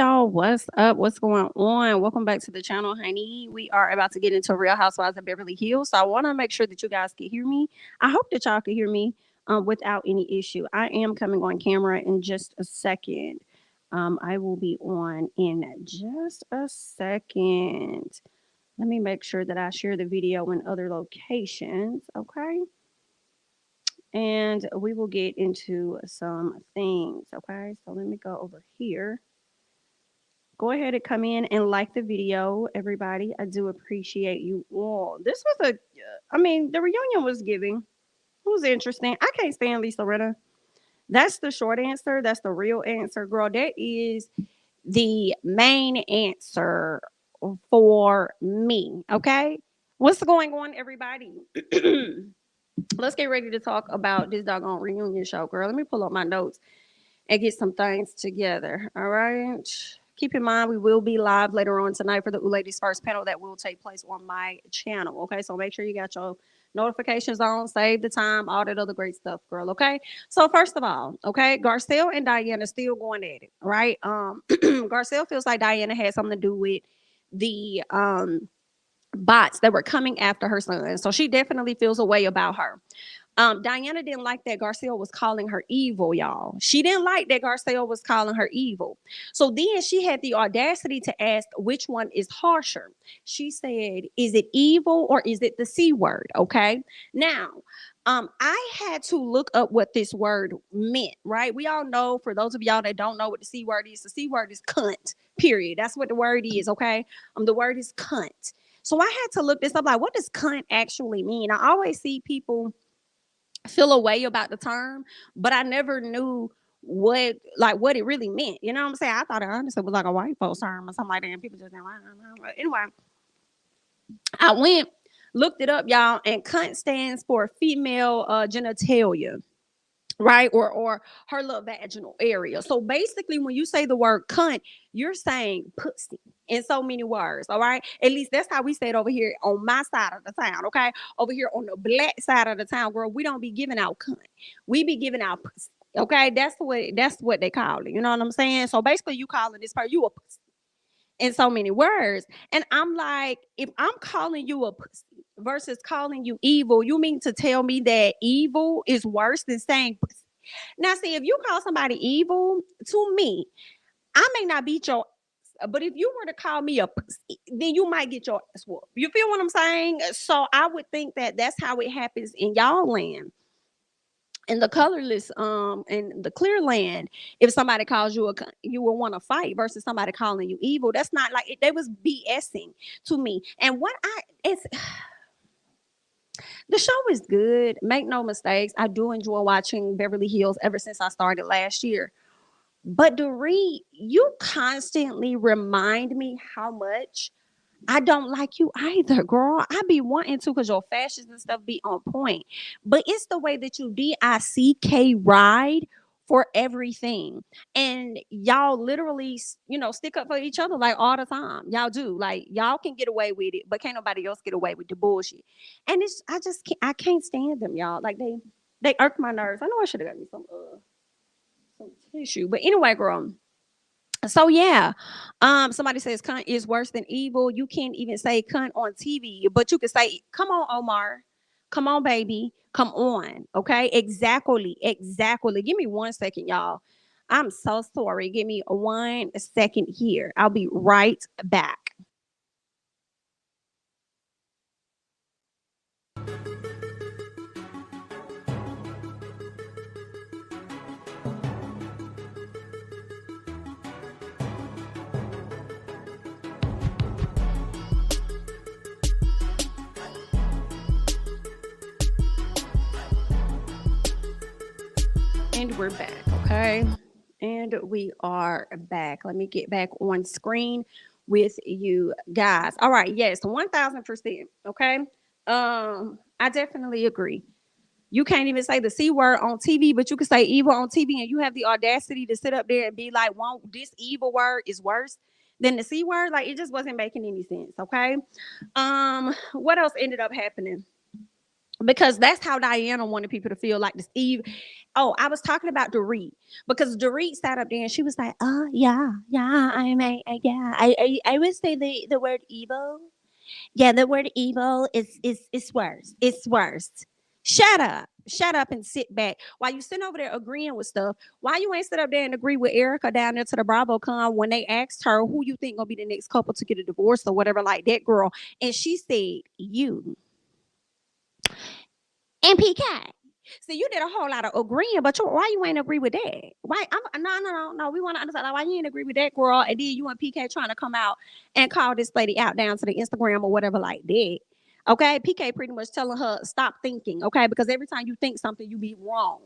y'all, what's up? What's going on? Welcome back to the channel, honey. We are about to get into Real Housewives of Beverly Hills. So I want to make sure that you guys can hear me. I hope that y'all can hear me without any issue. I am coming on camera in just a second. I will be on in just a second. Let me make sure that I share the video in other locations, okay? And we will get into some things, okay? So let me go over here. Go ahead and come in and like the video, everybody. I do appreciate you all. This was the reunion was giving. It was interesting. I can't stand Lisa Rinna. That's the short answer. That's the real answer, girl. That is the main answer for me, okay? What's going on, everybody? Let's get ready to talk about this doggone reunion show, girl. Let me pull up my notes and get some things together. All right. Keep in mind, we will be live later on tonight for the Ladies First panel that will take place on my channel. Okay. So make sure you got your notifications on, save the time, all that other great stuff, girl. Okay. So first of all, okay, Garcelle and Diana still going at it, right? Garcelle feels like Diana had something to do with the bots that were coming after her son. So she definitely feels a way about her. Diana didn't like that Garcelle was calling her evil, y'all. She didn't like that Garcelle was calling her evil. So then she had the audacity to ask which one is harsher. She said, is it evil or is it the C word? Okay. Now, I had to look up what this word meant, right? We all know, for those of y'all that don't know what the C word is, the C word is cunt, period. That's what the word is, okay? The word is cunt. So I had to look this up, like, what does cunt actually mean? I always see people feel a way about the term, but I never knew what it really meant. You know what I'm saying? I thought it honestly was like a white folks term or something like that. And people just didn't like it. Anyway, I went, looked it up, y'all, and cunt stands for female genitalia, right? Or her little vaginal area. So basically, when you say the word cunt, you're saying pussy in so many words. All right. At least that's how we say it over here on my side of the town. Okay. Over here on the black side of the town, girl, we don't be giving out cunt. We be giving out pussy. Okay. That's what they call it. You know what I'm saying? So basically, you calling this person, you a pussy in so many words. And I'm like, if I'm calling you a pussy versus calling you evil, you mean to tell me that evil is worse than saying pussy? Now, see, if you call somebody evil, to me, I may not beat your ass, but if you were to call me a pussy, then you might get your ass whooped. You feel what I'm saying? So I would think that that's how it happens in y'all land. In the colorless in the clear land, if somebody calls you you will want to fight versus somebody calling you evil. That's not like they was BSing to me. And what I it's the show is good, make no mistakes. I do enjoy watching Beverly Hills ever since I started last year. But Dorit, you constantly remind me how much I don't like you either, girl. I be wanting to because your fashions and stuff be on point. But it's the way that you DICK ride for everything. And y'all literally, stick up for each other like all the time. Y'all do. Like y'all can get away with it, but can't nobody else get away with the bullshit. And I can't stand them, y'all. Like they irk my nerves. I know I should have got me some tissue. But anyway, girl. So yeah, somebody says cunt is worse than evil. You can't even say cunt on TV, but you can say, "Come on, Omar, come on, baby, come on." Okay, exactly. Give me 1 second, y'all. I'm so sorry. Give me 1 second here. I'll be right back. And we're back. Okay. And we are back. Let me get back on screen with you guys. All right. Yes, 1000%. Okay. I definitely agree. You can't even say the C word on TV, but you can say evil on TV, and you have the audacity to sit up there and be like, this evil word is worse than the C word. Like, it just wasn't making any sense. Okay. What else ended up happening? because that's how Diana wanted people to feel like this Eve. Oh, I was talking about Dorit because Dorit sat up there and she was like, "Oh yeah, yeah, I would say the word evil. Yeah, the word evil is worse. It's worse. Shut up, and sit back. While you sitting over there agreeing with stuff, why you ain't sit up there and agree with Erica down there to the BravoCon when they asked her who you think gonna be the next couple to get a divorce or whatever like that, girl, and she said you and PK. See, you did a whole lot of agreeing, but why you ain't agree with that? Why? No. We want to understand, like, why you ain't agree with that, girl. And then you and PK trying to come out and call this lady out down to the Instagram or whatever like that. Okay, PK pretty much telling her stop thinking. Okay, because every time you think something, you be wrong.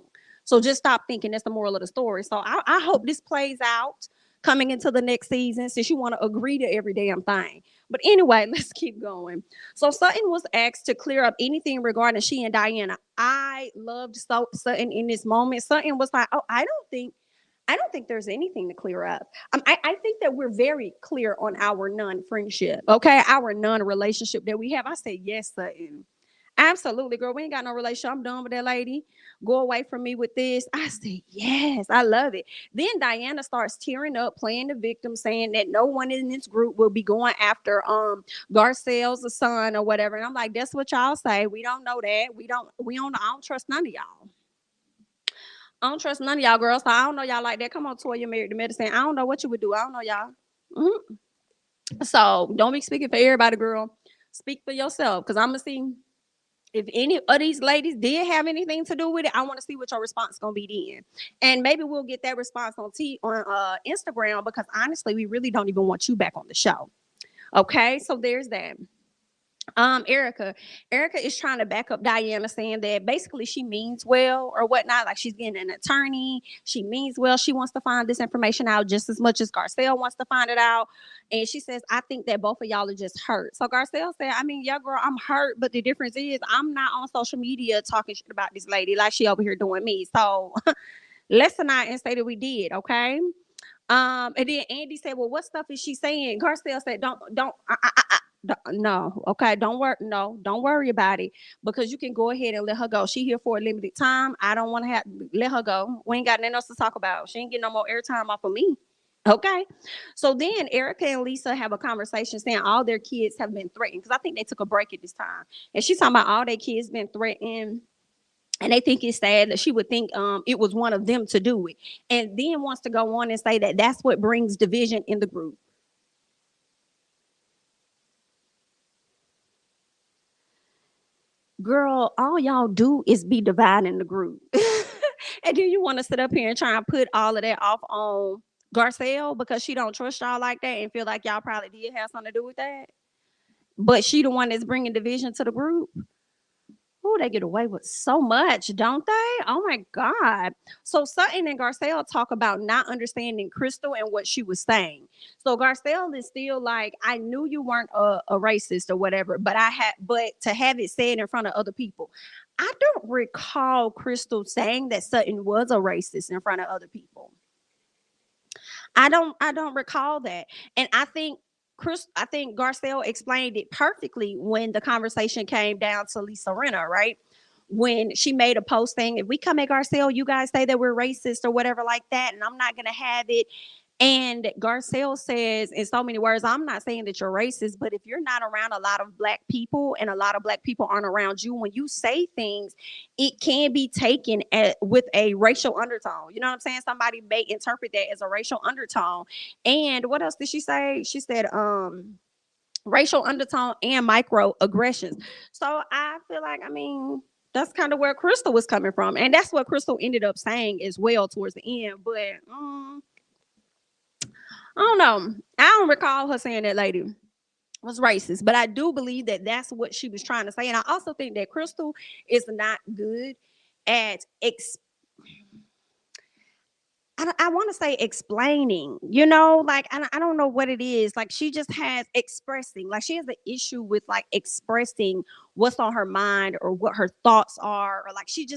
So just stop thinking. That's the moral of the story. So I hope this plays out coming into the next season, since you want to agree to every damn thing. But anyway, let's keep going. So Sutton was asked to clear up anything regarding she and Diana. I loved Sutton in this moment. Sutton was like, "Oh, I don't think there's anything to clear up. I think that we're very clear on our non-friendship, okay, our non-relationship that we have." I said, "Yes, Sutton. Absolutely, girl. We ain't got no relationship. I'm done with that lady. Go away from me with this." I said, "Yes, I love it." Then Diana starts tearing up, playing the victim, saying that no one in this group will be going after Garcelle's son or whatever. And I'm like, "That's what y'all say. We don't know that. I don't trust none of y'all. I don't trust none of y'all girls. So I don't know y'all like that. Come on, Toya, married to medicine. I don't know what you would do. I don't know y'all. Mhm. So don't be speaking for everybody, girl. Speak for yourself, because I'm gonna see if any of these ladies did have anything to do with it. I want to see what your response gonna be then, and maybe we'll get that response on Instagram, because honestly, we really don't even want you back on the show. Okay, so there's that. Erica. Erica is trying to back up Diana, saying that basically she means well or whatnot. Like, she's getting an attorney. She means well. She wants to find this information out just as much as Garcelle wants to find it out. And she says, "I think that both of y'all are just hurt." So Garcelle said, "I mean, yeah, girl, I'm hurt, but the difference is I'm not on social media talking shit about this lady like she over here doing me. So let's not and say that we did, okay?" And then Andy said, "Well, what stuff is she saying?" Garcelle said, don't, no, okay, don't worry, no, don't worry about it, because you can go ahead and let her go. She here for a limited time. I don't want to have let her go. We ain't got nothing else to talk about. She ain't getting no more airtime off of me. Okay, so then Erica and Lisa have a conversation saying all their kids have been threatened, because I think they took a break at this time, and she's talking about all their kids been threatened, and they think it's sad that she would think it was one of them to do it, and then wants to go on and say that that's what brings division in the group. Girl, all y'all do is be dividing the group. And then you want to sit up here and try and put all of that off on Garcelle because she don't trust y'all like that and feel like y'all probably did have something to do with that. But she the one that's bringing division to the group. Oh, they get away with so much, don't they? Oh my God. So Sutton and Garcelle talk about not understanding Crystal and what she was saying. So Garcelle is still like, "I knew you weren't a racist or whatever, but to have it said in front of other people." I don't recall Crystal saying that Sutton was a racist in front of other people. I don't recall that. And I think Garcelle explained it perfectly when the conversation came down to Lisa Renner, right? When she made a post saying, "If we come at Garcelle, you guys say that we're racist or whatever like that, and I'm not gonna have it." And Garcelle says in so many words, "I'm not saying that you're racist, but if you're not around a lot of black people and a lot of black people aren't around you, when you say things, it can be taken with a racial undertone." You know what I'm saying? Somebody may interpret that as a racial undertone. And what else did she say? She said, racial undertone and microaggressions. So I feel like, I mean, that's kind of where Crystal was coming from. And that's what Crystal ended up saying as well towards the end. But I don't know. I don't recall her saying that lady was racist, but I do believe that that's what she was trying to say. And I also think that Crystal is not good at I want to say explaining, like I don't know what it is. Like, she just has expressing, like she has an issue with like expressing what's on her mind or what her thoughts are, or like she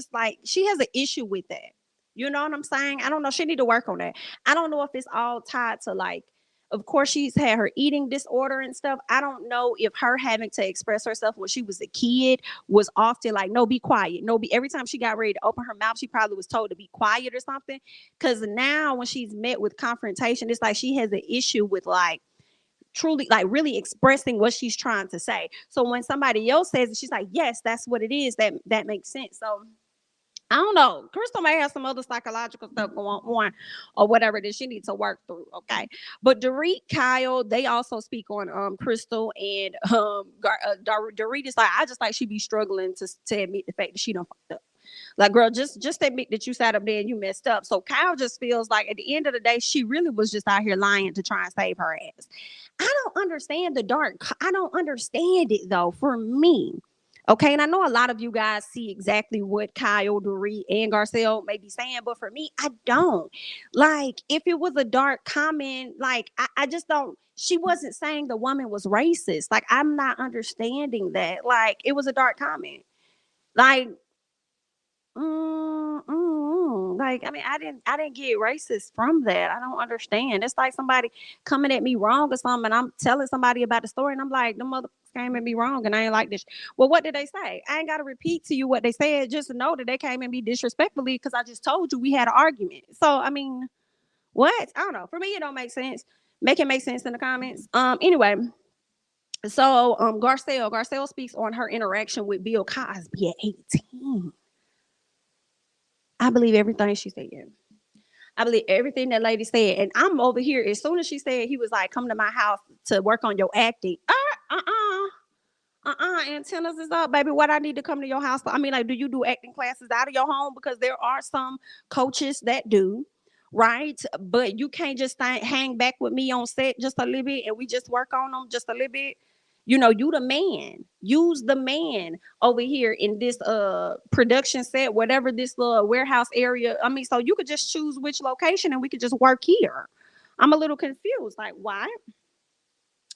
has an issue with that. You know what I'm saying? I don't know. She need to work on that. I don't know if it's all tied to like Of course, she's had her eating disorder and stuff. I don't know if her having to express herself when she was a kid was often like, no, be quiet. No, be every time she got ready to open her mouth, she probably was told to be quiet or something. Because now when she's met with confrontation, it's like she has an issue with like truly like really expressing what she's trying to say. So when somebody else says it, she's like, yes, that's what it is. That makes sense. So I don't know. Crystal may have some other psychological stuff going on or whatever that she needs to work through. Okay. But Dorit, Kyle, they also speak on Crystal and Dorit is like, I just like she be struggling to admit the fact that she don't fucked up. Like, girl, just admit that you sat up there and you messed up. So Kyle just feels like at the end of the day, she really was just out here lying to try and save her ass. I don't understand the dark. I don't understand it though. For me, okay, and I know a lot of you guys see exactly what Kyle, Dorit, and Garcelle may be saying, but for me, I don't. Like, if it was a dark comment, like, I just don't. She wasn't saying the woman was racist. Like, I'm not understanding that. Like, it was a dark comment. Like, like, I mean, I didn't get racist from that. I don't understand. It's like somebody coming at me wrong or something, and I'm telling somebody about the story, and I'm like, the mother came at me wrong, and I ain't like this. Well, what did they say? I ain't got to repeat to you what they said. Just to know that they came at me disrespectfully because I just told you we had an argument. So, I mean, what? I don't know. For me, it don't make sense. Make it make sense in the comments. Anyway. So, Garcelle speaks on her interaction with Bill Cosby at 18. I believe everything she said. I believe everything that lady said. And I'm over here. As soon as she said he was like, come to my house to work on your acting. Antennas is up, baby. What I need to come to your house for? I mean, like, do you do acting classes out of your home? Because there are some coaches that do, right? But you can't just hang back with me on set just a little bit and we just work on them just a little bit. You know, you the man. Use the man over here in this production set, whatever this little warehouse area. I mean, so you could just choose which location and we could just work here. I'm a little confused. Like, why?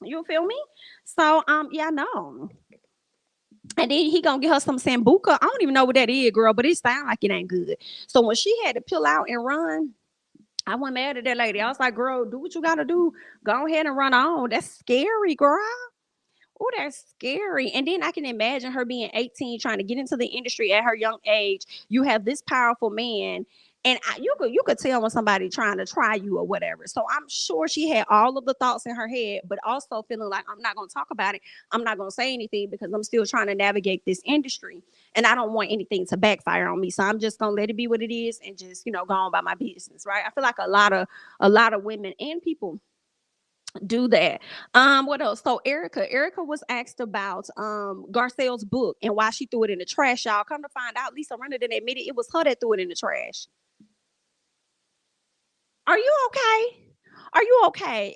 You feel me? So yeah, no. And then he gonna get her some sambuca. I don't even know what that is, girl, but it sounds like it ain't good. So when she had to peel out and run, I went mad at that lady. I was like, girl, do what you gotta do. Go ahead and run on. That's scary, girl. Oh, that's scary. And then I can imagine her being 18, trying to get into the industry at her young age. You have this powerful man, and you could tell when somebody trying to try you or whatever. So I'm sure she had all of the thoughts in her head, but also feeling like I'm not going to talk about it. I'm not going to say anything because I'm still trying to navigate this industry, and I don't want anything to backfire on me. So I'm just going to let it be what it is and just go on about my business. Right? I feel like a lot of women and people do that. What else? So Erica was asked about Garcelle's book and why she threw it in the trash. Y'all come to find out, Lisa Rinna didn't admit it. It was her that threw it in the trash. Are you okay? Are you okay?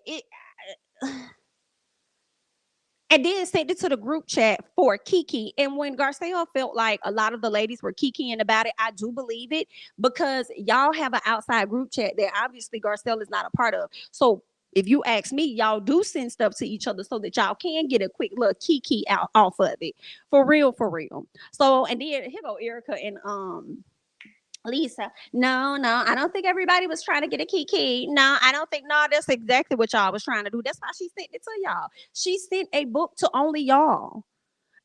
And then sent it to the group chat for Kiki. And when Garcelle felt like a lot of the ladies were kikiing about it, I do believe it because y'all have an outside group chat that obviously Garcelle is not a part of. So if you ask me, y'all do send stuff to each other so that y'all can get a quick little kiki out off of it. For real, for real. So and then here go Erica and Lisa, no, no, I don't think everybody was trying to get a kiki. No, I don't think, no, that's exactly what y'all was trying to do. That's why she sent it to y'all. She sent a book to only y'all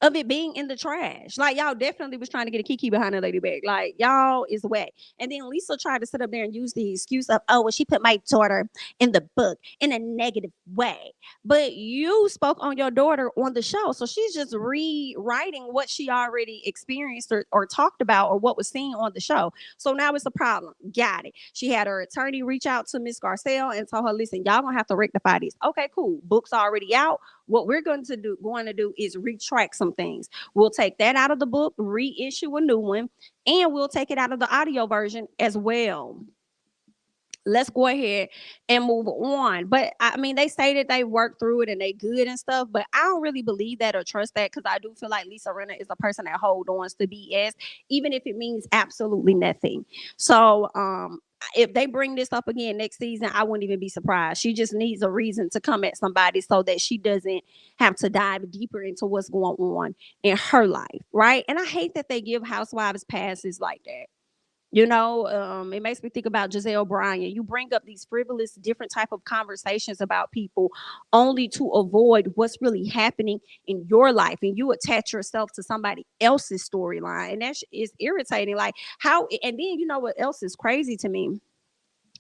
of it being in the trash. Like y'all definitely was trying to get a kiki behind the lady bag. Like y'all is whack. And then Lisa tried to sit up there and use the excuse of, oh, well, she put my daughter in the book in a negative way. But you spoke on your daughter on the show. So she's just rewriting what she already experienced or talked about or what was seen on the show. So now it's a problem. Got it. She had her attorney reach out to Miss Garcelle and told her, listen, y'all gonna have to rectify this. Okay, cool. Book's already out. What we're going to do is retract some things. We'll take that out of the book, reissue a new one, and we'll take it out of the audio version as well. Let's go ahead and move on. But I mean, they say that they work through it and they good and stuff, but I don't really believe that or trust that because I do feel like Lisa Rinna is a person that hold on to BS, even if it means absolutely nothing. So if they bring this up again next season, I wouldn't even be surprised. She just needs a reason to come at somebody so that she doesn't have to dive deeper into what's going on in her life, right? And I hate that they give housewives passes like that. It makes me think about Giselle Bryant. You bring up these frivolous, different type of conversations about people only to avoid what's really happening in your life, and you attach yourself to somebody else's storyline, and that is irritating. Like how, and then you know what else is crazy to me?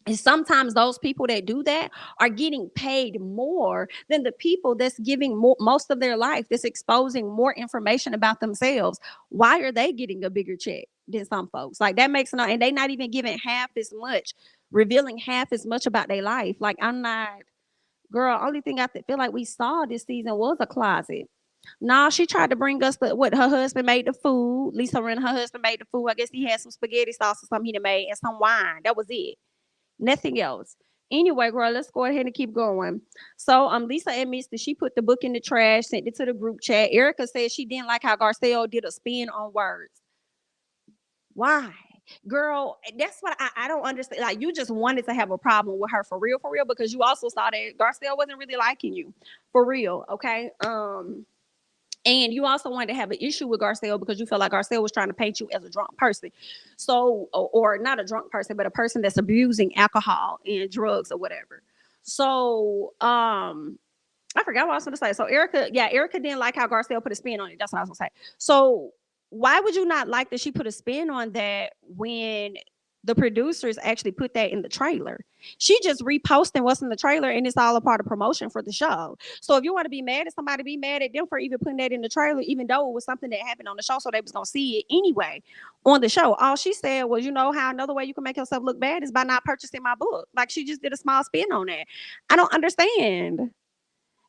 And sometimes those people that do that are getting paid more than the people that's giving most of their life, that's exposing more information about themselves. Why are they getting a bigger check than some folks? Like that makes no, and they not even giving half as much, revealing half as much about their life. Like I'm not, girl. Only thing I feel like we saw this season was a closet. Nah, she tried to bring us what her husband made the food. Lisa and her husband made the food. I guess he had some spaghetti sauce or something he made and some wine. That was it. Nothing else. Anyway, girl, let's go ahead and keep going. So, Lisa admits that she put the book in the trash, sent it to the group chat. Erica said she didn't like how Garcelle did a spin on words. Why? Girl, that's what I don't understand. Like, you just wanted to have a problem with her for real, because you also saw that Garcelle wasn't really liking you. For real, okay? And you also wanted to have an issue with Garcelle because you felt like Garcelle was trying to paint you as a drunk person. So, or not a drunk person, but a person that's abusing alcohol and drugs or whatever. So, I forgot what I was going to say. So Erica didn't like how Garcelle put a spin on it. That's what I was going to say. So why would you not like that she put a spin on that when the producers actually put that in the trailer? She just reposting what's in the trailer, and it's all a part of promotion for the show. So if you want to be mad at somebody, be mad at them for even putting that in the trailer, even though it was something that happened on the show, so they was gonna see it anyway on the show. All she said was, you know how another way you can make yourself look bad is by not purchasing my book. Like she just did a small spin on that. I don't understand.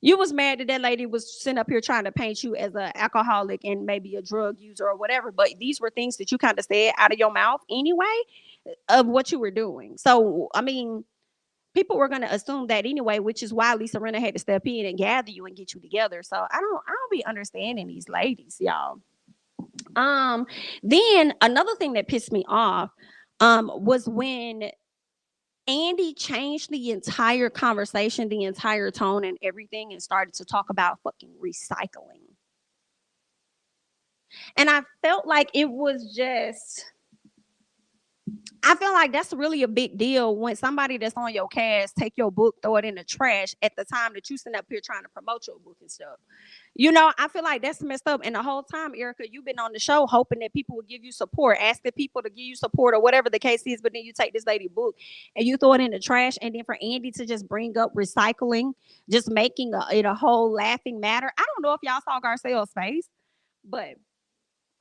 You was mad that that lady was sitting up here trying to paint you as an alcoholic and maybe a drug user or whatever, but these were things that you kind of said out of your mouth anyway of what you were doing. So, I mean, people were going to assume that anyway, which is why Lisa Rinna had to step in and gather you and get you together. So I don't be understanding these ladies, y'all. Um, then another thing that pissed me off, was when Andy changed the entire conversation, the entire tone, and everything, and started to talk about fucking recycling. And I felt like it was just, I feel like that's really a big deal when somebody that's on your cast take your book, throw it in the trash at the time that you sitting up here trying to promote your book and stuff. I feel like that's messed up. And the whole time, Erica, you've been on the show hoping that people will give you support, asking people to give you support or whatever the case is. But then you take this lady book and you throw it in the trash. And then for Andy to just bring up recycling, just making it a whole laughing matter. I don't know if y'all saw Garcelle's face, but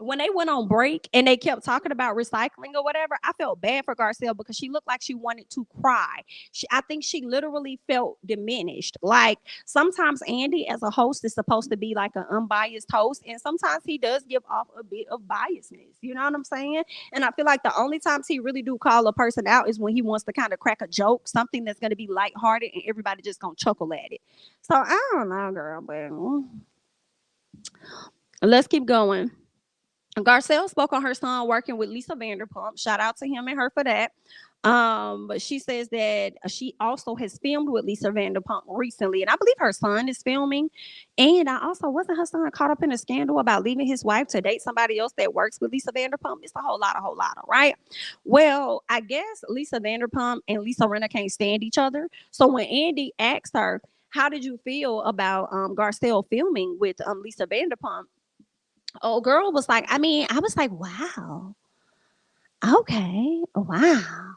when they went on break and they kept talking about recycling or whatever, I felt bad for Garcelle because she looked like she wanted to cry. I think she literally felt diminished. Like sometimes Andy, as a host, is supposed to be like an unbiased host, and sometimes he does give off a bit of biasness. You know what I'm saying? And I feel like the only times he really do call a person out is when he wants to kind of crack a joke, something that's going to be lighthearted, and everybody just gonna chuckle at it. So I don't know, girl, but let's keep going. Garcelle spoke on her son working with Lisa Vanderpump. Shout out to him and her for that. But she says that she also has filmed with Lisa Vanderpump recently, and I believe her son is filming. And I also wasn't her son caught up in a scandal about leaving his wife to date somebody else that works with Lisa Vanderpump. It's a whole lot, right? Well, I guess Lisa Vanderpump and Lisa Rinna can't stand each other. So when Andy asked her, "How did you feel about Garcelle filming with Lisa Vanderpump?" Old girl was like, I mean, I was like, wow, okay, wow.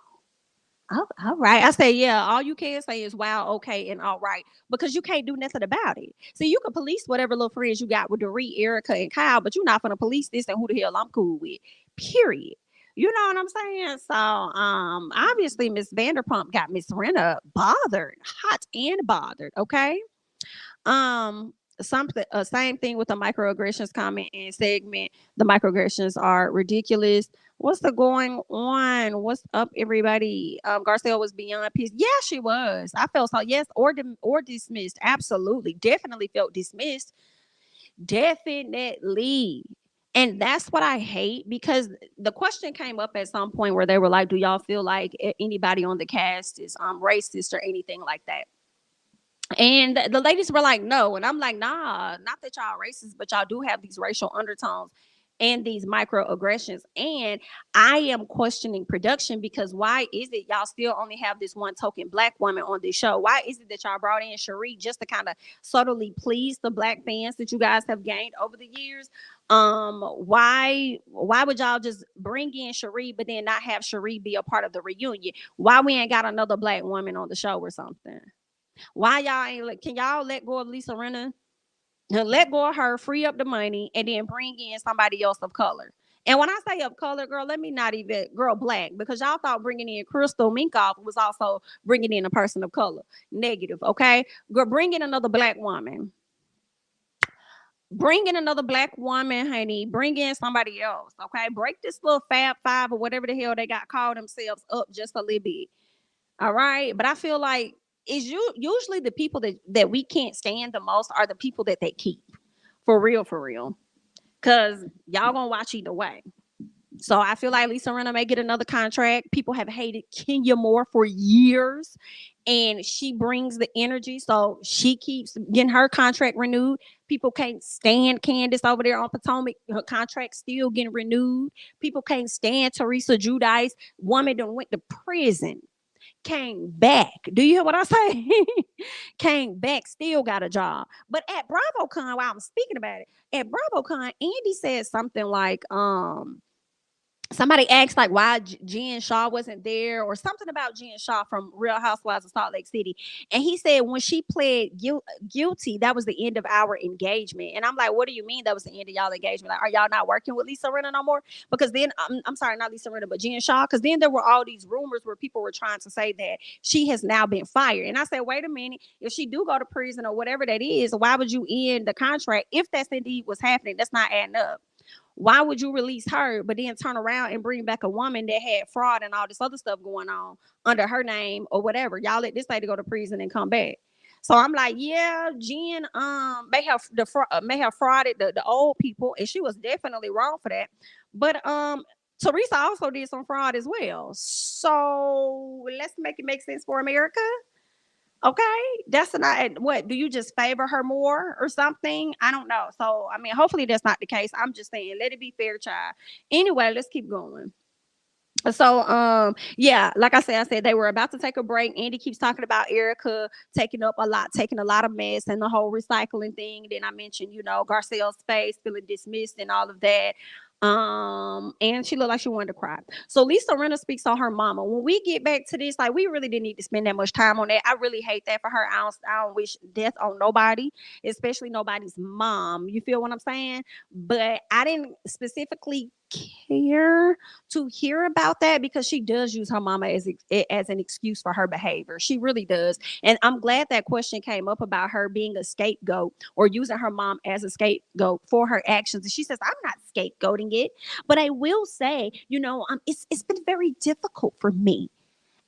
Oh, all right. I say, yeah, all you can say is wow, okay, and all right, because you can't do nothing about it. So you can police whatever little friends you got with Doree, Erica, and Kyle, but you're not gonna police this and who the hell I'm cool with. Period. You know what I'm saying? So obviously Miss Vanderpump got Miss Renna bothered, hot and bothered, okay? Something same thing with the microaggressions comment and segment. The microaggressions are ridiculous. What's the going on? What's up, everybody? Garcelle was beyond peace. Yeah, she was. I felt so. Yes, or dismissed. Absolutely, definitely felt dismissed. Definitely. And that's what I hate, because the question came up at some point where they were like, "Do y'all feel like anybody on the cast is racist or anything like that?" And the ladies were like, no. And I'm like, nah, not that y'all racist, but y'all do have these racial undertones and these microaggressions. And I am questioning production, because why is it y'all still only have this one token black woman on this show? Why is it that y'all brought in Cherie just to kind of subtly please the black fans that you guys have gained over the years? Why would y'all just bring in Cherie but then not have Cherie be a part of the reunion? Why we ain't got another black woman on the show or something? Why y'all ain't can y'all let go of Lisa Rinna? Let go of her, free up the money, and then bring in somebody else of color. And when I say of color, girl, let me not even, girl, black, because y'all thought bringing in Crystal Minkoff was also bringing in a person of color. Negative, okay? Girl, bring in another black woman. Bring in another black woman, honey. Bring in somebody else, okay? Break this little Fab Five or whatever the hell they got called themselves up just a little bit, all right? But I feel like it's usually the people that we can't stand the most are the people that they keep. For real, for real. Because y'all gonna watch either way. So I feel like Lisa Rinna may get another contract. People have hated Kenya Moore for years, and she brings the energy. So she keeps getting her contract renewed. People can't stand Candace over there on Potomac. Her contract still getting renewed. People can't stand Teresa Giudice. Woman that went to prison, came back. Do you hear what I say? Came back, still got a job. But at BravoCon, while I'm speaking about it, at BravoCon, Andy said something like, somebody asked like why Jen Shaw wasn't there, or something about Jen Shaw from Real Housewives of Salt Lake City. And he said when she pled guilty, that was the end of our engagement. And I'm like, what do you mean that was the end of y'all engagement? Like, are y'all not working with Lisa Rinna no more? Because then, I'm sorry, not Lisa Rinna, but Jen Shaw. Because then there were all these rumors where people were trying to say that she has now been fired. And I said, wait a minute, if she do go to prison or whatever that is, why would you end the contract if that's indeed what's happening? That's not adding up. Why would you release her, but then turn around and bring back a woman that had fraud and all this other stuff going on under her name or whatever? Y'all let this lady go to prison and come back. So I'm like, yeah, Jen may have frauded the old people, and she was definitely wrong for that. But Teresa also did some fraud as well. So let's make it make sense for America. Okay, that's not what, do you just favor her more or something? I don't know. So I mean, hopefully that's not the case. I'm just saying, let it be fair, child. Anyway, let's keep going. So yeah, like I said they were about to take a break. Andy keeps talking about Erica taking a lot of mess, and the whole recycling thing. Then I mentioned, Garcelle's face feeling dismissed and all of that. And she looked like she wanted to cry. So Lisa Rinna speaks on her mama. When we get back to this, like, we really didn't need to spend that much time on that. I really hate that for her. I don't wish death on nobody, especially nobody's mom. You feel what I'm saying? But I didn't specifically care to hear about that, because she does use her mama as an excuse for her behavior. She really does. And I'm glad that question came up about her being a scapegoat, or using her mom as a scapegoat for her actions. And she says, I'm not scapegoating it, but I will say, it's been very difficult for me.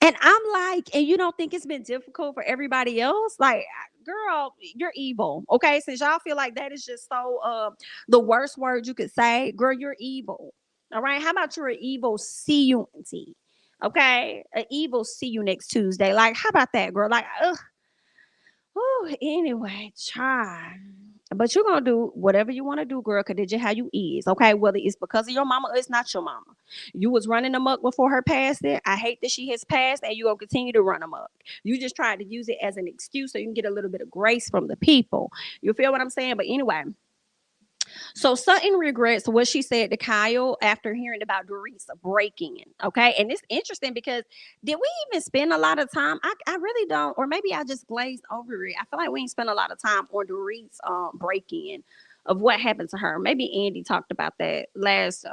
And I'm like, and you don't think it's been difficult for everybody else? Like, girl, you're evil. Okay. Since y'all feel like that is just so the worst word you could say, girl, you're evil. All right. How about you're an evil C-U-N-T? Okay. An evil see you next Tuesday. Like, how about that, girl? Like, ugh. Oh, anyway, try. But you're gonna do whatever you want to do, girl, because that's how you is. Okay. Whether it's because of your mama or it's not your mama. You was running amok before her passing. I hate that she has passed, and you're gonna continue to run amok. You just tried to use it as an excuse so you can get a little bit of grace from the people. You feel what I'm saying? But anyway. So Sutton regrets what she said to Kyle after hearing about Doris breaking in. Okay. And it's interesting because did we even spend a lot of time? I really don't, or maybe I just glazed over it. I feel like we ain't spent a lot of time on Doris breaking in, of what happened to her. Maybe Andy talked about that last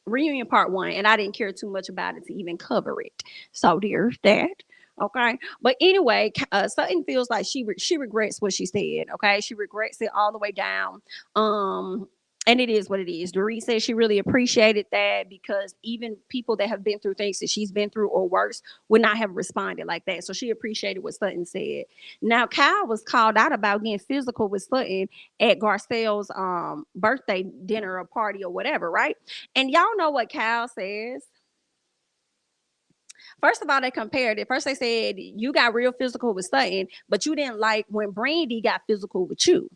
reunion part one, and I didn't care too much about it to even cover it. So there's that. Okay, but anyway, Sutton feels like she regrets what she said. Okay, she regrets it all the way down. Um, and it is what it is. Dorit said she really appreciated that, because even people that have been through things that she's been through or worse would not have responded like that. So she appreciated what Sutton said. Now, Kyle was called out about getting physical with Sutton at Garcelle's birthday dinner or party or whatever, right? And y'all know what Kyle says. First of all, they compared it. First, they said you got real physical with Sutton, but you didn't like when Brandy got physical with you.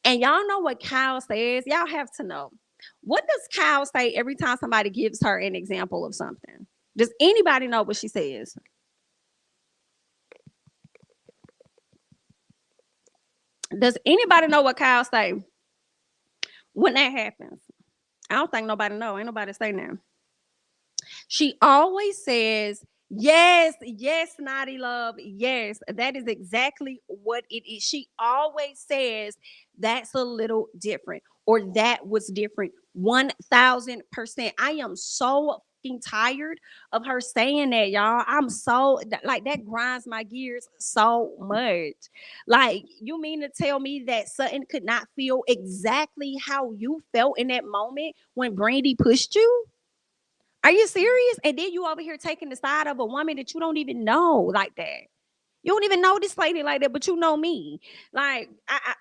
And y'all know what Kyle says. Y'all have to know. What does Kyle say every time somebody gives her an example of something? Does anybody know what she says? Does anybody know what Kyle say when that happens? I don't think nobody know. Ain't nobody saying that. She always says, yes, yes, Naughty Love. Yes, that is exactly what it is. She always says, that's a little different, or that was different. 1000%. I am so fucking tired of her saying that, y'all. I'm so, like, that grinds my gears so much. Like, you mean to tell me that Sutton could not feel exactly how you felt in that moment when Brandy pushed you? Are you serious? And then you over here taking the side of a woman that you don't even know like that. You don't even know this lady like that, but you know me. Like,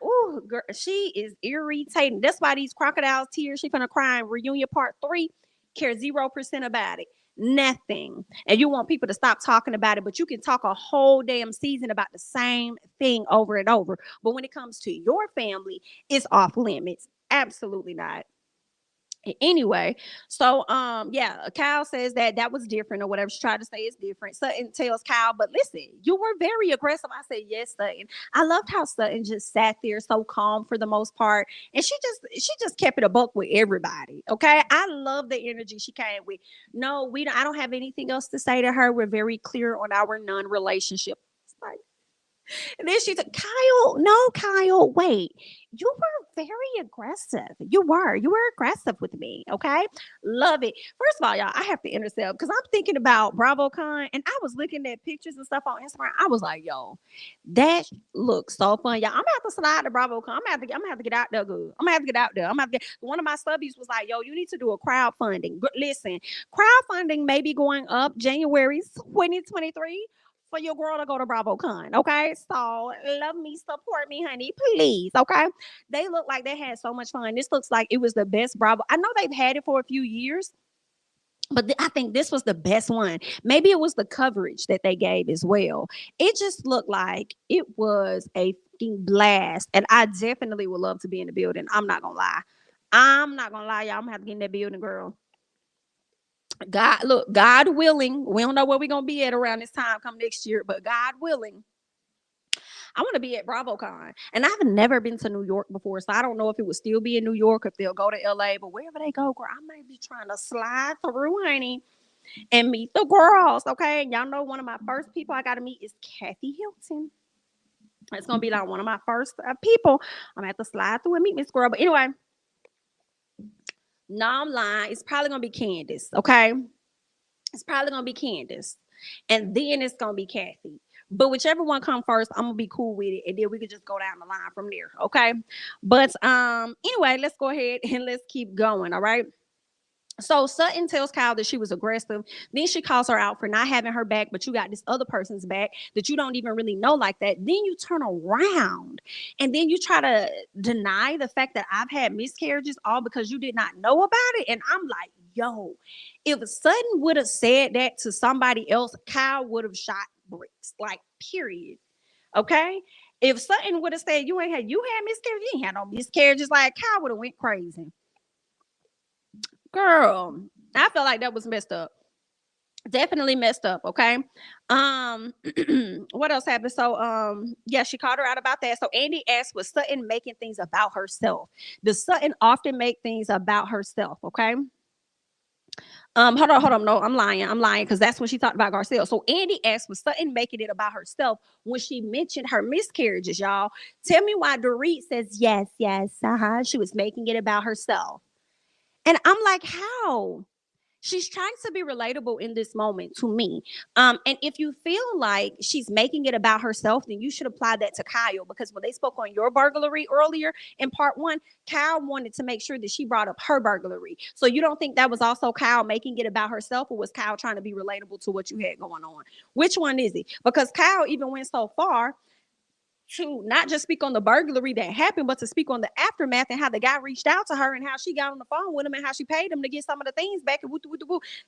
ooh, girl, she is irritating. That's why these crocodiles tears she finna cry in reunion part 3 care 0% about it. Nothing. And you want people to stop talking about it, but you can talk a whole damn season about the same thing over and over. But when it comes to your family, it's off limits. Absolutely not. Anyway, so yeah, Kyle says that that was different or whatever she tried to say is different. Sutton tells Kyle, but listen, you were very aggressive. I said, yes, Sutton. I loved how Sutton just sat there so calm for the most part, and she just kept it a buck with everybody. Okay, I love the energy she came with. No, we don't, I don't have anything else to say to her. We're very clear on our non-relationship. It's like, and then she said, Kyle, no, Kyle, wait. You were very aggressive. You were aggressive with me. Okay. Love it. First of all, y'all, I have to intercept because I'm thinking about BravoCon and I was looking at pictures and stuff on Instagram. I was like, yo, that looks so fun. Y'all, I'm gonna have to slide to BravoCon. I'm gonna have to get out there good. I'm gonna have to get out there. I'm gonna have to get one of my subbies was like, yo, you need to do a crowdfunding. Listen, crowdfunding may be going up January 2023 for your girl to go to BravoCon. Okay. So love me, support me, honey. Please. Okay. They look like they had so much fun. This looks like it was the best Bravo. I know they've had it for a few years, but I think this was the best one. Maybe it was the coverage that they gave as well. It just looked like it was a fucking blast. And I definitely would love to be in the building. I'm not gonna lie. I'm not gonna lie, y'all. I'm gonna have to get in that building, girl. God, look, God willing, we don't know where we're gonna be at around this time come next year, but God willing, I want to be at BravoCon. And I've never been to New York before, so I don't know if it would still be in New York, if they'll go to LA, but wherever they go, girl, I may be trying to slide through, honey, and meet the girls. Okay. And y'all know one of my first people I gotta meet is Kathy Hilton. It's gonna be like one of my first people. I'm gonna have to slide through and meet Miss Girl. But anyway, no, I'm lying. It's probably gonna be Candace. Okay. It's probably gonna be Candace, and then it's gonna be Kathy. But whichever one come first, I'm gonna be cool with it, and then we could just go down the line from there. Okay. But anyway, let's go ahead and let's keep going. All right. So Sutton tells Kyle that she was aggressive. Then she calls her out for not having her back, but you got this other person's back that you don't even really know like that. Then you turn around and then you try to deny the fact that I've had miscarriages all because you did not know about it. And I'm like, yo, if Sutton would have said that to somebody else, Kyle would have shot bricks. Like, period. Okay. If Sutton would have said you had miscarriages, you ain't had no miscarriages, like Kyle would have went crazy. Girl, I feel like that was messed up. Definitely messed up. Okay. Um, what else happened? So, yeah, she called her out about that. So Andy asked, was Sutton making things about herself? Does Sutton often make things about herself? Okay. Hold on. No, I'm lying. Because that's when she talked about Garcelle. So Andy asked, was Sutton making it about herself when she mentioned her miscarriages, y'all? Tell me why Dorit says yes, yes. She was making it about herself. And I'm like, how? She's trying to be relatable in this moment to me. And if you feel like she's making it about herself, then you should apply that to Kyle, because when they spoke on your burglary earlier in part 1, Kyle wanted to make sure that she brought up her burglary. So you don't think that was also Kyle making it about herself, or was Kyle trying to be relatable to what you had going on? Which one is it? Because Kyle even went so far to not just speak on the burglary that happened, but to speak on the aftermath and how the guy reached out to her and how she got on the phone with him and how she paid him to get some of the things back. And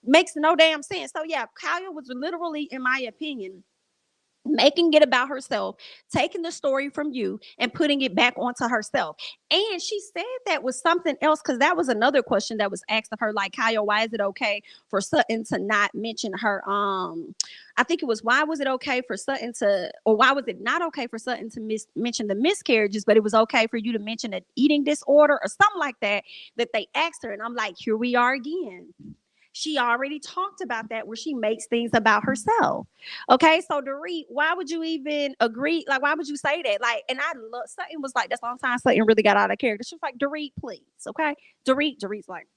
makes no damn sense. So yeah, Kyle was literally, in my opinion, making it about herself, taking the story from you and putting it back onto herself. And she said that was something else, because that was another question that was asked of her, like, Kyle, why is it okay for Sutton to not mention her? I think it was, why was it okay for Sutton to, or why was it not okay for Sutton to mention the miscarriages, but it was okay for you to mention an eating disorder or something like that, that they asked her. And I'm like, here we are again. She already talked about that, where she makes things about herself. Okay, so Dorit, why would you even agree? Like, why would you say that? Like, and I love, Sutton was like, that's the only time Sutton really got out of character. She was like, Dorit, please. Okay. Dorit's like,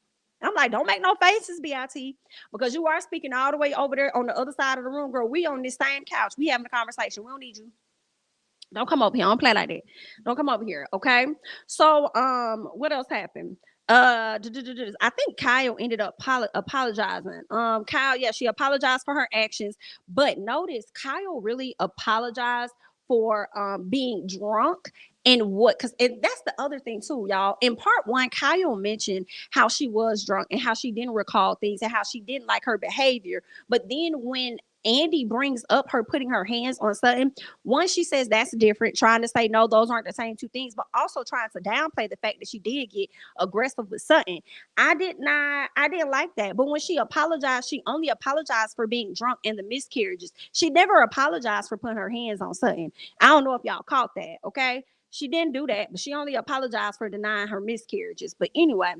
I'm like, don't make no faces, BIT, because you are speaking all the way over there on the other side of the room, girl. We on this same couch. We having a conversation. We don't need you. Don't come over here. Don't play like that. Don't come over here. Okay. So, what else happened? I think Kyle ended up apologizing. Kyle, yeah, she apologized for her actions, but notice Kyle really apologized for being drunk. And what, because that's the other thing too, y'all. In part one, Kyle mentioned how she was drunk and how she didn't recall things and how she didn't like her behavior. But then when Andy brings up her putting her hands on Sutton, one, she says that's different, trying to say no, those aren't the same two things, but also trying to downplay the fact that she did get aggressive with Sutton. I didn't like that. But when she apologized, she only apologized for being drunk and the miscarriages. She never apologized for putting her hands on Sutton. I don't know if y'all caught that, okay? She didn't do that, but she only apologized for denying her miscarriages. But anyway,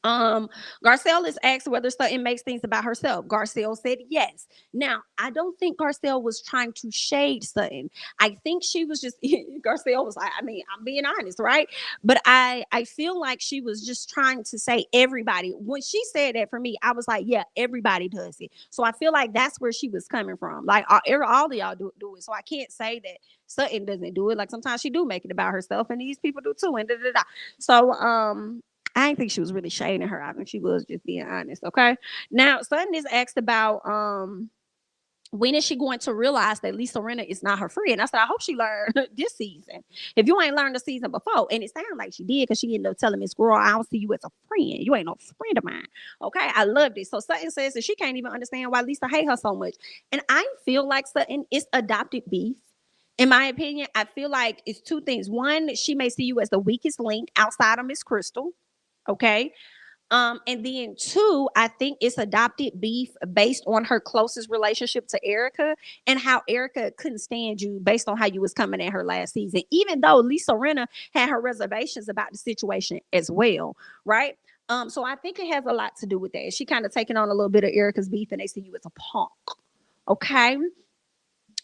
Garcelle is asked whether Sutton makes things about herself. Garcelle said yes. Now, I don't think Garcelle was trying to shade Sutton. I think she was just Garcelle was like, I mean, I'm being honest, right? But I feel like she was just trying to say everybody. When she said that, for me, I was like, yeah, everybody does it. So I feel like that's where she was coming from. Like, all of y'all do it. So I can't say that Sutton doesn't do it. Like, sometimes she do make it about herself, and these people do too. And da da da. So I didn't think she was really shading her. I think she was just being honest. Okay. Now, Sutton is asked about when is she going to realize that Lisa Rinna is not her friend? I said, I hope she learned this season. If you ain't learned the season before, and it sounded like she did, because she ended up telling Miss Girl, I don't see you as a friend. You ain't no friend of mine. Okay, I love this. So Sutton says that she can't even understand why Lisa hate her so much. And I feel like Sutton is adopted beef. In my opinion, I feel like it's two things. One, she may see you as the weakest link outside of Miss Crystal. Okay. And then two, I think it's adopted beef based on her closest relationship to Erica, and how Erica couldn't stand you based on how you was coming at her last season, even though Lisa Rinna had her reservations about the situation as well. Right. So I think it has a lot to do with that. She kind of taking on a little bit of Erica's beef, and they see you as a punk. Okay.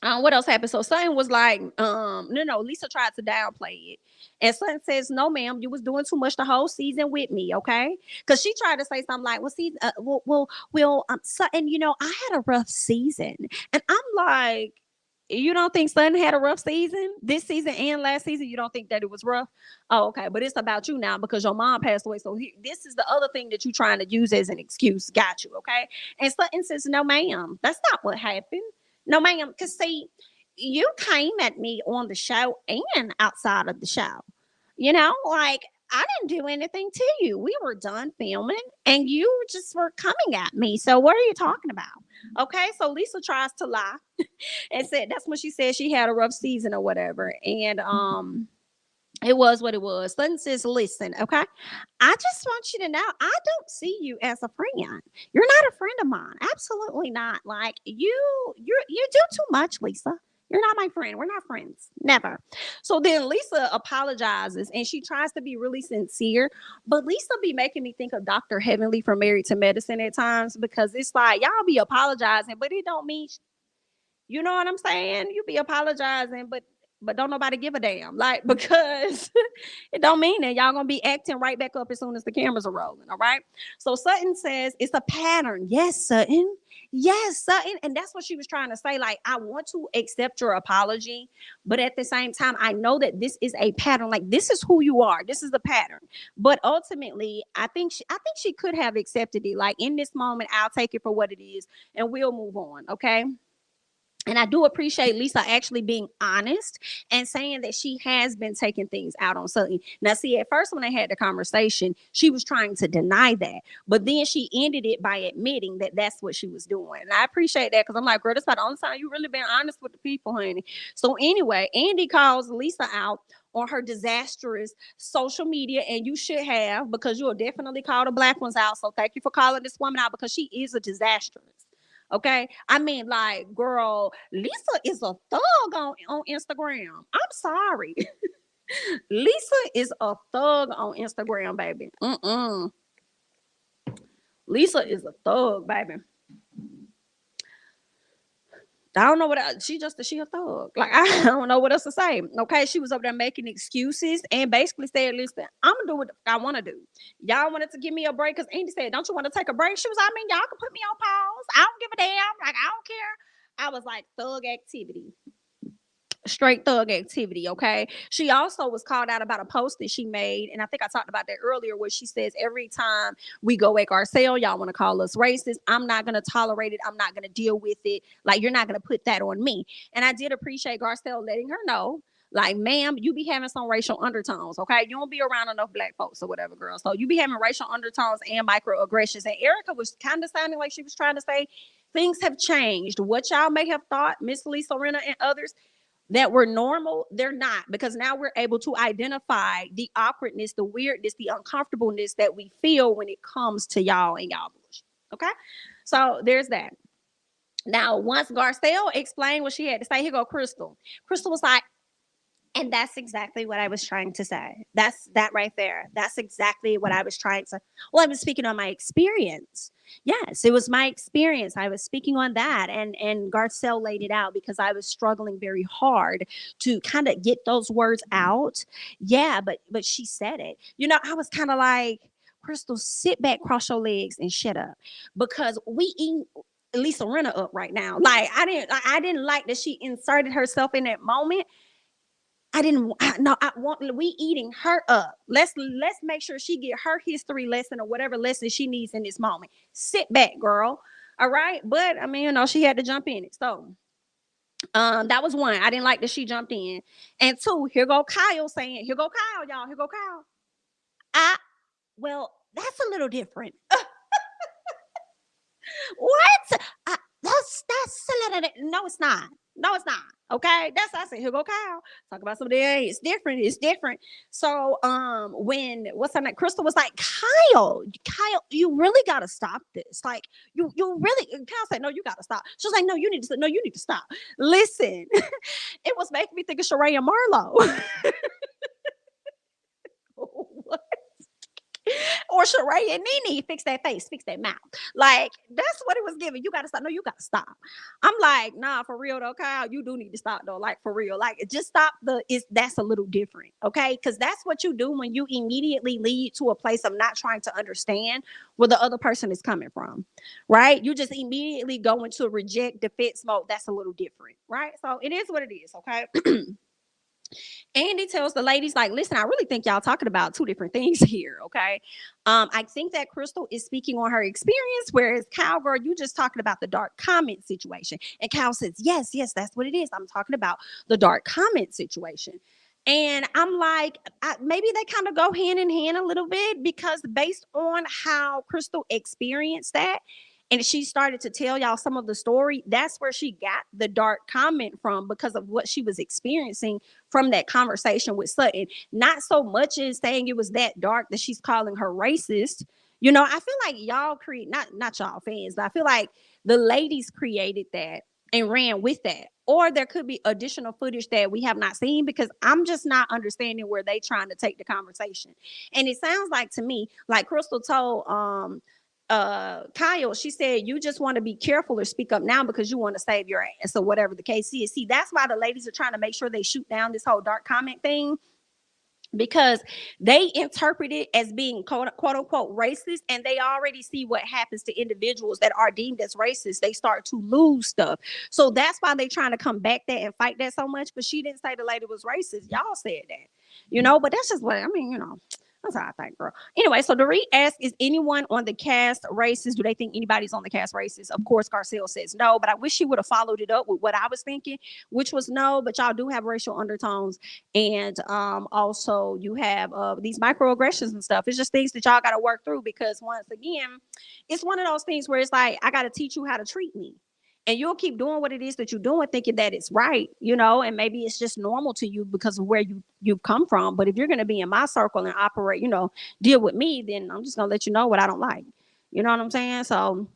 What else happened? So Sutton was like, no, Lisa tried to downplay it. And Sutton says, no, ma'am, you was doing too much the whole season with me, okay? Because she tried to say something like, well, see, Sutton, I had a rough season. And I'm like, you don't think Sutton had a rough season? This season and last season, you don't think that it was rough? Oh, okay. But it's about you now because your mom passed away. So this is the other thing that you're trying to use as an excuse. Got you, okay? And Sutton says, no, ma'am, that's not what happened. No, ma'am, because see, you came at me on the show and outside of the show. Like, I didn't do anything to you. We were done filming and you just were coming at me. So what are you talking about? Okay, so Lisa tries to lie and said that's when she said she had a rough season or whatever. And it was what it was. Sutton says, listen, okay, I just want you to know I don't see you as a friend. You're not a friend of mine. Absolutely not. Like you do too much, Lisa. You're not my friend. We're not friends. Never. So then Lisa apologizes and she tries to be really sincere. But Lisa be making me think of Dr. Heavenly from Married to Medicine at times, because it's like y'all be apologizing, but it don't mean, you know what I'm saying? You be apologizing, but don't nobody give a damn. Like, because it don't mean that y'all gonna be acting right back up as soon as the cameras are rolling. All right. So Sutton says it's a pattern. Yes, Sutton. Yes, Sutton. And that's what she was trying to say. Like, I want to accept your apology, but at the same time, I know that this is a pattern. Like, this is who you are. This is the pattern. But ultimately, I think she could have accepted it. Like, in this moment, I'll take it for what it is and we'll move on. Okay. And I do appreciate Lisa actually being honest and saying that she has been taking things out on Sutton. Now, see, at first when I had the conversation, she was trying to deny that, but then she ended it by admitting that that's what she was doing. And I appreciate that, because I'm like, girl, that's about the only time you really been honest with the people, honey. So anyway, Andy calls Lisa out on her disastrous social media, and you should have, because you will definitely call the black ones out. So thank you for calling this woman out, because she is a disastrous. Okay. I mean, like, girl, Lisa is a thug on Instagram. I'm sorry. Lisa is a thug on Instagram, baby. Lisa is a thug, baby. I don't know she a thug. Like, I don't know what else to say. Okay, she was up there making excuses and basically said, "Listen, I'm gonna do what I want to do. Y'all wanted to give me a break because Andy said, don't you want to take a break?" She was, I mean, y'all can put me on pause. I don't give a damn. Like, I don't care. I was like, thug activity, straight thug activity. Okay, she also was called out about a post that she made, and I think I talked about that earlier, where she says, every time we go at Garcelle, y'all want to call us racist. I'm not going to tolerate it. I'm not going to deal with it. Like, you're not going to put that on me. And I did appreciate Garcelle letting her know, like, ma'am, you be having some racial undertones. Okay, you don't be around enough black folks or whatever, girl. So you be having racial undertones and microaggressions. And Erica was kind of sounding like she was trying to say things have changed. What y'all may have thought, Miss Lisa Rinna and others, that were normal, they're not, because now we're able to identify the awkwardness, the weirdness, the uncomfortableness that we feel when it comes to y'all and y'all bullshit. Okay, so there's that. Now, once Garcelle explained what she had to say, here go Crystal. Crystal was like, and that's exactly what I was trying to say. That's that right there. That's exactly what I was trying to. Well, I was speaking on my experience. Yes, it was my experience. I was speaking on that, and Garcelle laid it out, because I was struggling very hard to kind of get those words out. Yeah, but she said it. I was kind of like, Crystal, sit back, cross your legs, and shut up, because we eat Lisa Rinna up right now. Like, I didn't like that she inserted herself in that moment. I didn't. No, I want. We eating her up. Let's make sure she get her history lesson or whatever lesson she needs in this moment. Sit back, girl. All right. But I mean, she had to jump in it. So, that was one. I didn't like that she jumped in. And two, here go Kyle saying, here go Kyle, y'all. Here go Kyle. Well, that's a little different. What? That's a little. No, it's not. No, it's not. Okay, that's I said. Here go Kyle. Talk about something. It's different. It's different. So, when what's her name? Crystal was like, Kyle, you really gotta stop this. Like, you really. Kyle said, no, you gotta stop. She was like, no, you need to. No, you need to stop. Listen, it was making me think of Sheree and Marlo. What? Or Sheree and Nene, fix that face, fix that mouth. Like, that's what it was giving. You gotta stop. No, you gotta stop. I'm like, nah, for real though, Kyle, you do need to stop though. Like, for real. Like, just stop that's a little different. Okay. Because that's what you do when you immediately lead to a place of not trying to understand where the other person is coming from. Right? You just immediately go into reject defense mode. That's a little different. Right? So it is what it is, okay? Andy tells the ladies, like, listen, I really think y'all talking about two different things here. Okay. I think that Crystal is speaking on her experience, whereas Cowgirl, you just talking about the dark comment situation. And Cal says, yes, that's what it is. I'm talking about the dark comment situation. And I'm like, maybe they kind of go hand in hand a little bit, because based on how Crystal experienced that, and she started to tell y'all some of the story, that's where she got the dark comment from, because of what she was experiencing from that conversation with Sutton. Not so much as saying it was that dark that she's calling her racist. I feel like y'all create, not y'all fans, but I feel like the ladies created that and ran with that. Or there could be additional footage that we have not seen, because I'm just not understanding where they trying to take the conversation. And it sounds like to me, like Crystal told Kyle, she said, you just want to be careful or speak up now because you want to save your ass, or whatever the case is. See, that's why the ladies are trying to make sure they shoot down this whole dark comment thing, because they interpret it as being quote unquote racist, and they already see what happens to individuals that are deemed as racist. They start to lose stuff. So that's why they trying to come back that and fight that so much. But she didn't say the lady was racist. Y'all said that, but that's just what I mean, That's how I think, girl. Anyway, so Dorit asks, is anyone on the cast racist? Do they think anybody's on the cast racist? Of course, Garcelle says no, but I wish she would have followed it up with what I was thinking, which was no, but y'all do have racial undertones. And also you have these microaggressions and stuff. It's just things that y'all got to work through because once again, it's one of those things where it's like, I got to teach you how to treat me, and you'll keep doing what it is that you're doing thinking that it's right, and maybe it's just normal to you because of where you've come from. But if you're going to be in my circle and operate, deal with me, then I'm just going to let you know what I don't like. You know what I'm saying? So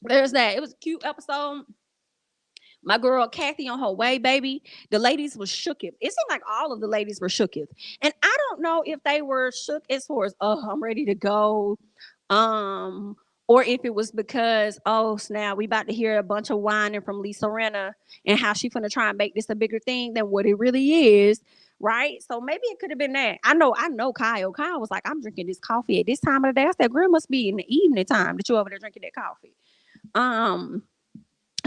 there's that. It was a cute episode. My girl Kathy on her way, baby. The ladies were shooketh. It seemed like all of the ladies were shooketh. And I don't know if they were shook as far as, oh, I'm ready to go. Or if it was because, oh snap, we about to hear a bunch of whining from Lisa Rinna and how she finna try and make this a bigger thing than what it really is. Right. So maybe it could have been that. I know Kyle. Kyle was like, I'm drinking this coffee at this time of the day. I said, girl, must be in the evening time that you over there drinking that coffee.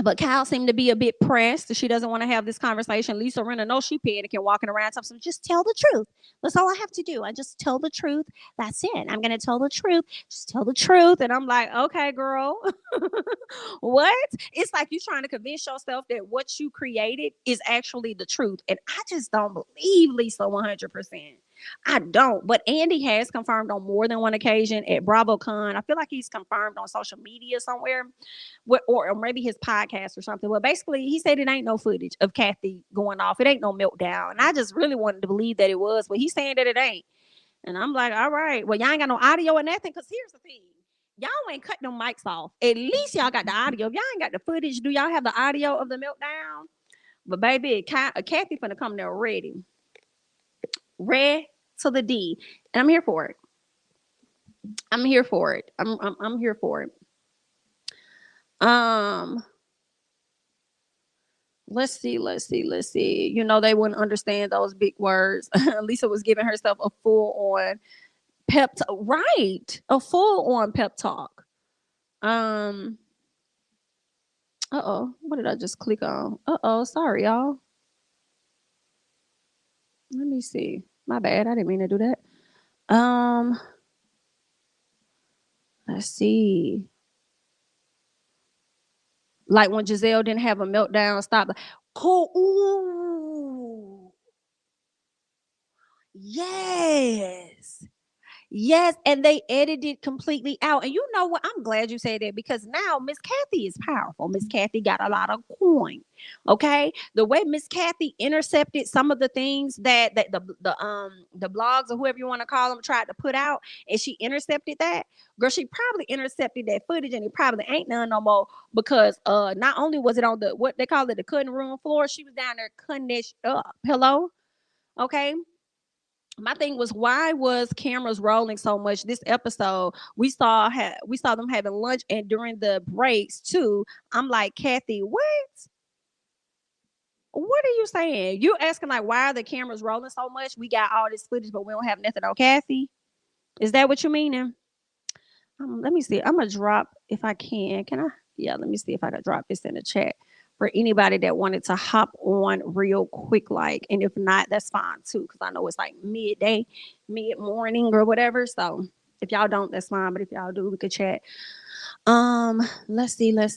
But Kyle seemed to be a bit pressed. She doesn't want to have this conversation. Lisa Rinna knows she panicking, walking around. So just tell the truth. That's all I have to do. I just tell the truth. That's it. I'm going to tell the truth. Just tell the truth. And I'm like, okay, girl. What? It's like you trying to convince yourself that what you created is actually the truth. And I just don't believe Lisa 100%. I don't. But Andy has confirmed on more than one occasion at BravoCon. I feel like he's confirmed on social media somewhere, or maybe his podcast or something. Well, basically, he said it ain't no footage of Kathy going off. It ain't no meltdown. And I just really wanted to believe that it was, but he's saying that it ain't. And I'm like, all right, well, y'all ain't got no audio or nothing. Because here's the thing. Y'all ain't cut them mics off. At least y'all got the audio. If y'all ain't got the footage, do y'all have the audio of the meltdown? But baby, Kathy finna come there ready. Red to the D. And I'm here for it. I'm here for it. I'm here for it. Let's see. They wouldn't understand those big words. Lisa was giving herself a full on pep talk. Right. A full on pep talk. Uh-oh. What did I just click on? Uh-oh. Sorry, y'all. Let me see. My bad. I didn't mean to do that. Let's see. Like when Giselle didn't have a meltdown, stop. Cool. Ooh. Yes. Yes, and they edited completely out. And you know what? I'm glad you said that because now Miss Kathy is powerful. Miss Kathy got a lot of coin. Okay, the way Miss Kathy intercepted some of the things that the blogs or whoever you want to call them tried to put out, and she intercepted that. Girl, she probably intercepted that footage, and it probably ain't none no more because not only was it on the what they call it the cutting room floor, she was down there cutting that up. Hello, okay. My thing was, why was cameras rolling so much this episode? We saw them having lunch, and during the breaks too. I'm like, Kathy, what are you saying? You asking like, why are the cameras rolling so much? We got all this footage, but we don't have nothing on Kathy. Is that what you meaning? Let me see. I'm gonna drop if I can. Can I? Yeah, let me see if I can drop this in the chat for anybody that wanted to hop on real quick, like, and if not, that's fine too, because I know it's like midday, mid morning or whatever. So if y'all don't, that's fine. But if y'all do, we could chat. Let's see. Yes,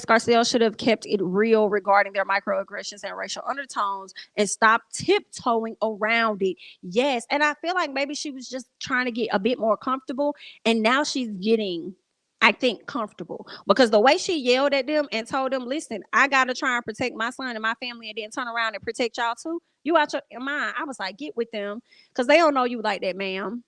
Garcelle should have kept it real regarding their microaggressions and racial undertones and stopped tiptoeing around it. Yes, and I feel like maybe she was just trying to get a bit more comfortable, and now she's getting, I think, comfortable because the way she yelled at them and told them, listen, I got to try and protect my son and my family and then turn around and protect y'all too. You out your mind. I was like, get with them because they don't know you like that, ma'am.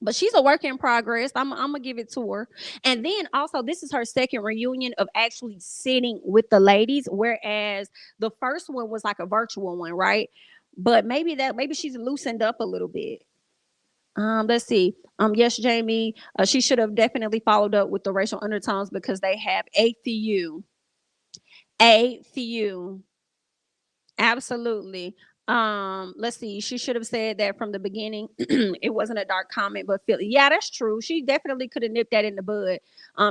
But she's a work in progress. I'm gonna give it to her. And then also, this is her second reunion of actually sitting with the ladies, whereas the first one was like a virtual one, right? But maybe she's loosened up a little bit. Let's see. Yes, Jamie. She should have definitely followed up with the racial undertones because they have a few. A few. Absolutely. Let's see. She should have said that from the beginning. It wasn't a dark comment, but yeah, that's true. She definitely could have nipped that in the bud.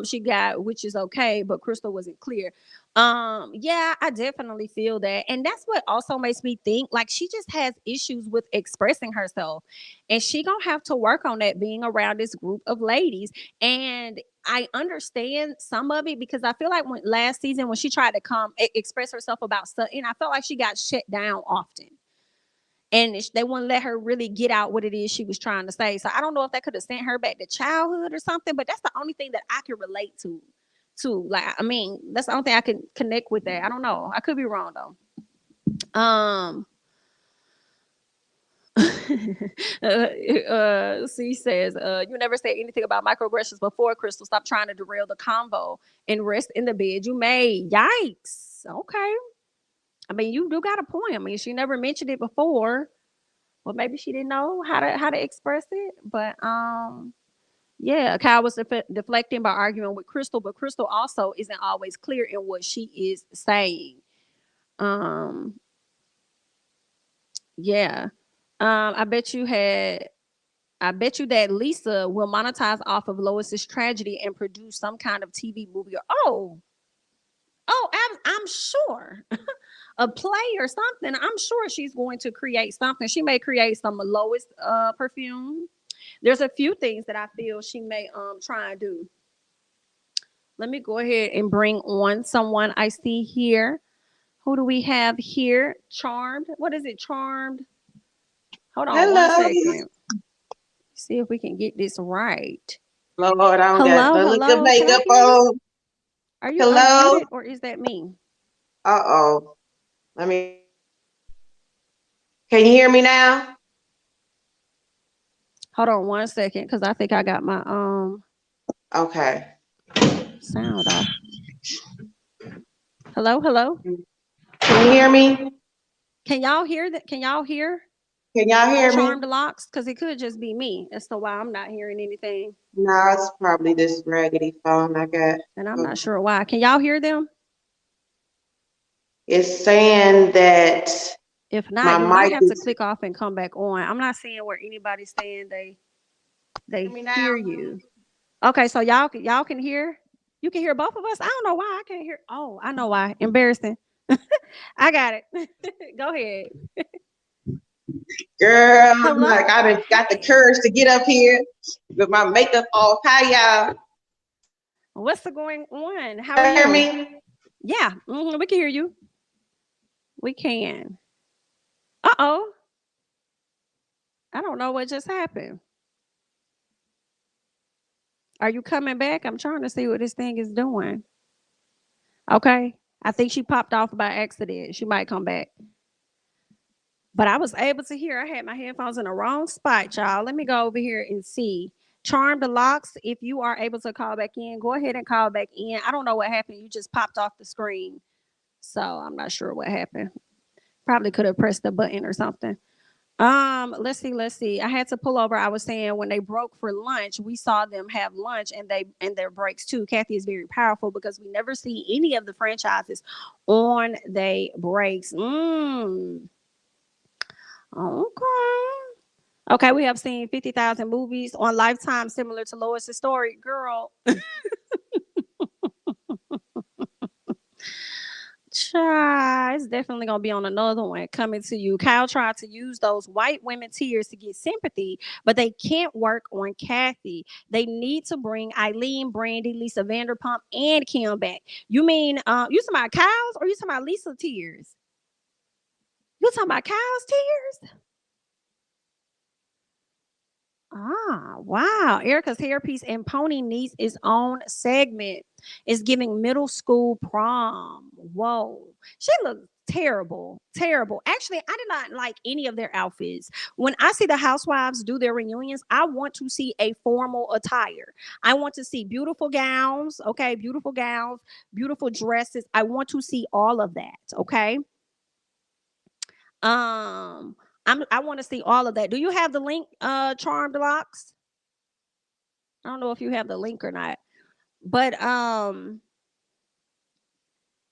She got, which is okay, but Crystal wasn't clear. Yeah, I definitely feel that. And that's what also makes me think like she just has issues with expressing herself. And she gonna have to work on that being around this group of ladies. And I understand some of it because I feel like when last season when she tried to come express herself about stuff, and I felt like she got shut down often. And they wouldn't let her really get out what it is she was trying to say. So I don't know if that could have sent her back to childhood or something, but that's the only thing that I can relate to. Like, I mean, that's the only thing I can connect with that. I don't know. I could be wrong though. C says, you never said anything about microaggressions before, Crystal. Stop trying to derail the convo and rest in the bed you made. Yikes. Okay. I mean, you do got a point. I mean, she never mentioned it before. Well, maybe she didn't know how to express it. But yeah, Kyle was deflecting by arguing with Crystal, but Crystal also isn't always clear in what she is saying. Um, yeah. I bet you had. I bet you that Lisa will monetize off of Lois's tragedy and produce some kind of TV movie. Or, I'm sure a play or something. I'm sure she's going to create something. She may create some Lois perfume. There's a few things that I feel she may try and do. Let me go ahead and bring on someone I see here. Who do we have here? Charmed. What is it? Charmed. Hold on one Hello. second. See if we can get this right. Lord, I don't got Hello, no look of hello. Can I makeup hear you? on. Are you Hello. unmuted or is that me? Uh-oh. Let me. Can you hear me now? Hold on one second, because I think I got my Okay. sound off. Hello, hello. Can you hear me? Can y'all hear that? Can y'all hear Can y'all hear me? Charmed Locks? Because it could just be me as to why I'm not hearing anything. No, it's probably this raggedy phone I got. And I'm not Okay. sure why. Can y'all hear them? It's saying that If not, my you might mic have to is. click off and come back on. I'm not seeing where anybody's saying they Hear me now? hear you. Okay, so y'all can hear. You can hear both of us. I don't know why I can't hear. Oh, I know why. Embarrassing. I got it. Go ahead. Girl, I'm Hello. like, I done got the Hey. courage to get up here with my makeup off. Hi, y'all. What's going on? How are Y'all hear you? me? Yeah, we can hear you. We can. Uh-oh. I don't know what just happened. Are you coming back? I'm trying to see what this thing is doing. Okay. I think she popped off by accident. She might come back. But I was able to hear. I had my headphones in the wrong spot, y'all. Let me go over here and see. Charm the locks. If you are able to call back in, go ahead and call back in. I don't know what happened. You just popped off the screen. So I'm not sure what happened. Probably could have pressed the button or something. Let's see. I had to pull over. I was saying when they broke for lunch, we saw them have lunch and their breaks too. Kathy is very powerful because we never see any of the franchises on they breaks. Okay. Okay, we have seen 50,000 movies on Lifetime similar to Lois's story. Girl, child, it's definitely gonna be on another one coming to you. Kyle tried to use those white women tears to get sympathy, but they can't work on Kathy. They need to bring Eileen, Brandy, Lisa Vanderpump, and Kim back. You mean you talking about Kyle's or you talking about Lisa tears? You talking about Kyle's tears? Ah, wow. Erica's hairpiece and pony needs its own segment. It's giving middle school prom. Whoa. She looks terrible. Terrible. Actually, I did not like any of their outfits. When I see the housewives do their reunions, I want to see a formal attire. I want to see beautiful gowns, okay? Beautiful gowns, beautiful dresses. I want to see all of that, okay? Um I want to see all of that. Do you have the link, Charmed Locks? I don't know if you have the link or not. But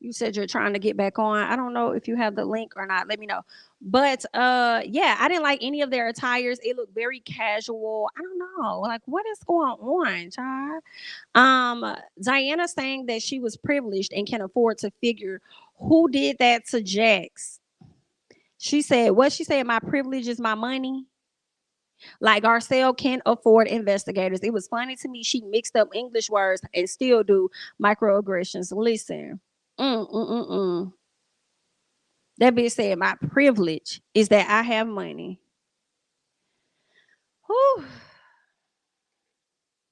You said you're trying to get back on. I don't know if you have the link or not. Let me know. But yeah, I didn't like any of their attires. It looked very casual. I don't know. Like, what is going on, child? Diana saying that she was privileged and can afford to figure who did that to Jax. She said, what she said, my privilege is my money. Like Garcelle can afford investigators. It was funny to me. She mixed up English words and still do microaggressions. Listen. Mm, mm, mm, mm. That bitch said, my privilege is that I have money. Whew.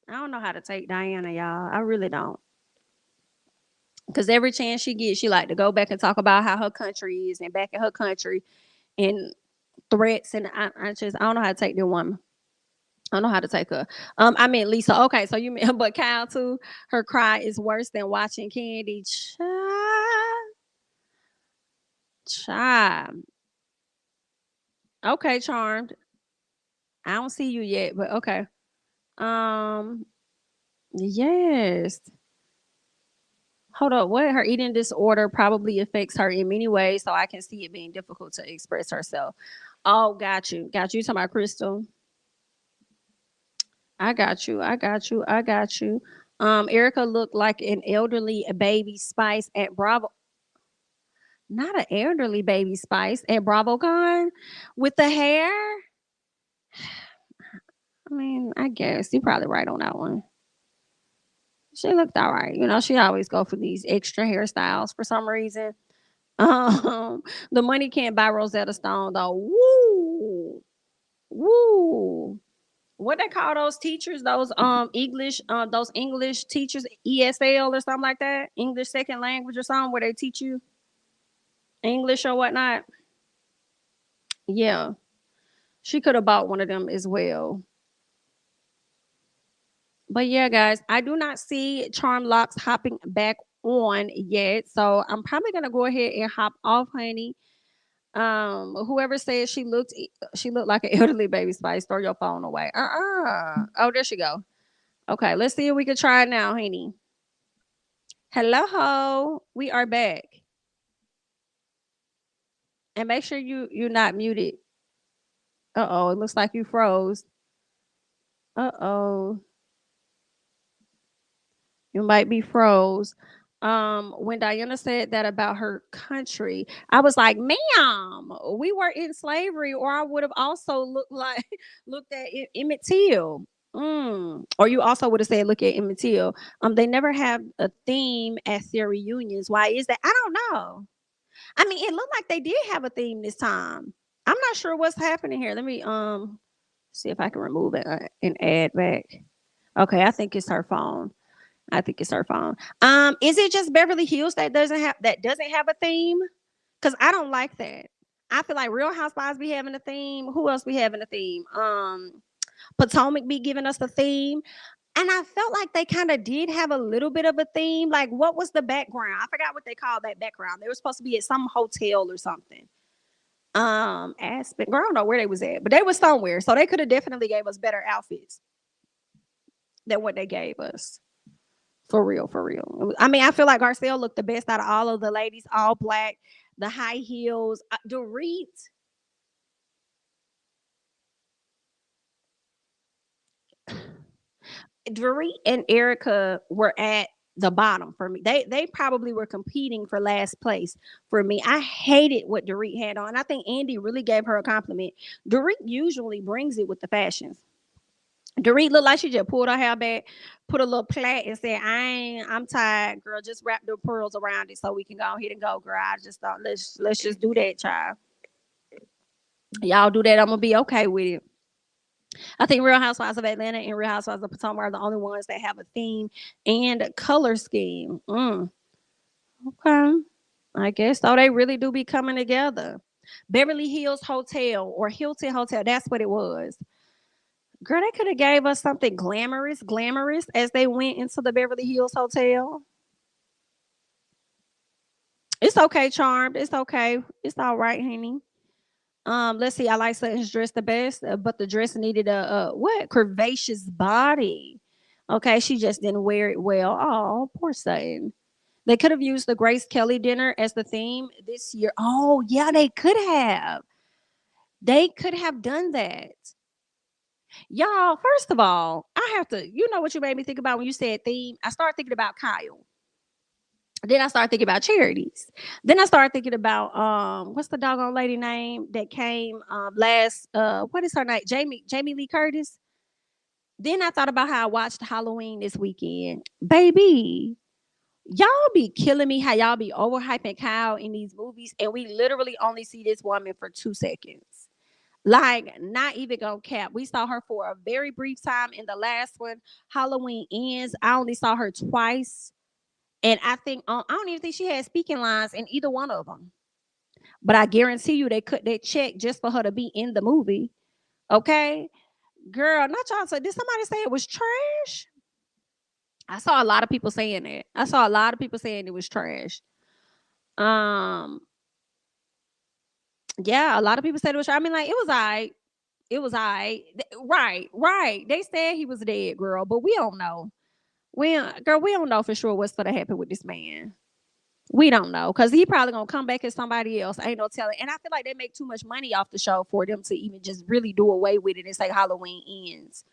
I don't know how to take Diana, y'all. I really don't. Because every chance she gets, she like to go back and talk about how her country is and back in her country and threats. And I don't know how to take the woman. I don't know how to take her. I mean Lisa. Okay, so you mean, but Kyle too. Her cry is worse than watching Candy. Child. Okay, Charmed. I don't see you yet, but okay. Um, yes. Hold up. What? Her eating disorder probably affects her in many ways, so I can see it being difficult to express herself. Oh, got you. Got you. You talking about Crystal? I got you. I got you. I got you. Erica looked like an elderly baby Spice at Bravo. Not an elderly baby Spice at BravoCon with the hair. I mean, I guess you're probably right on that one. She looked all right. You know, she always go for these extra hairstyles for some reason. Um, the money can't buy Rosetta Stone though. Woo, woo. What they call those teachers? Those English teachers, ESL or something like that. English second language or something where they teach you English or whatnot. Yeah, she could have bought one of them as well. But yeah, guys, I do not see Charm Locks hopping back on yet, so I'm probably gonna go ahead and hop off, honey. Whoever said she looked like an elderly baby Spice, throw your phone away. Oh, there she go. Okay, let's see if we can try it now, honey. Hello, ho. We are back, and make sure you're not muted. Oh, it looks like you froze. Oh. You might be froze. When Diana said that about her country, I was like, ma'am, we were in slavery, or I would have also looked like looked at Emmett Till. Or you also would have said, look at Emmett Till. They never have a theme at their reunions. Why is that? I don't know. I mean, it looked like they did have a theme this time. I'm not sure what's happening here. Let me see if I can remove it and add back. Okay, I think it's her phone. I think it's her phone. Is it just Beverly Hills that doesn't have a theme? Because I don't like that. I feel like Real Housewives be having a theme. Who else be having a theme? Potomac be giving us a theme. And I felt like they kind of did have a little bit of a theme. Like, what was the background? I forgot what they called that background. They were supposed to be at some hotel or something. Aspen. Girl, I don't know where they was at, but they was somewhere. So they could have definitely gave us better outfits than what they gave us. For real, for real. I mean, I feel like Garcelle looked the best out of all of the ladies, all black, the high heels. Dorit and Erica were at the bottom for me. They probably were competing for last place for me. I hated what Dorit had on. I think Andy really gave her a compliment. Dorit usually brings it with the fashions. Dorit looked like she just pulled her hair back, put a little plait, and said, I'm tired, girl. Just wrap the pearls around it so we can go ahead and go, girl. I just thought let's just do that, child. Y'all do that, I'm gonna be okay with it. I think Real Housewives of Atlanta and Real Housewives of Potomac are the only ones that have a theme and color scheme. Okay. I guess so. They really do be coming together. Beverly Hills Hotel or Hilton Hotel. That's what it was. Girl, they could have gave us something glamorous as they went into the Beverly Hills Hotel. It's okay, Charmed. It's okay. It's all right, honey. Let's see. I like Sutton's dress the best, but the dress needed a what? Curvaceous body. Okay, she just didn't wear it well. Oh, poor Sutton. They could have used the Grace Kelly dinner as the theme this year. Oh, yeah, they could have. They could have done that. Y'all, first of all, I have to, you know what you made me think about when you said theme? I started thinking about Kyle. Then I started thinking about charities. Then I started thinking about what's the doggone lady name that came last what is her name? Jamie Lee Curtis. Then I thought about how I watched Halloween this weekend. Baby, y'all be killing me how y'all be overhyping Kyle in these movies, and we literally only see this woman for 2 seconds. Like, not even gonna cap. We saw her for a very brief time in the last one. Halloween Ends. I only saw her twice. And I think I don't even think she had speaking lines in either one of them. But I guarantee you they cut that check just for her to be in the movie. Okay. Girl, not y'all say, did somebody say it was trash? I saw a lot of people saying that. I saw a lot of people saying it was trash. Um, yeah, a lot of people said it was trash. I mean, like, it was alright. It was alright. Right, right. They said he was dead, girl, but we don't know. We don't know for sure what's gonna happen with this man. We don't know because he probably gonna come back as somebody else. Ain't no telling. And I feel like they make too much money off the show for them to even just really do away with it and say Halloween Ends.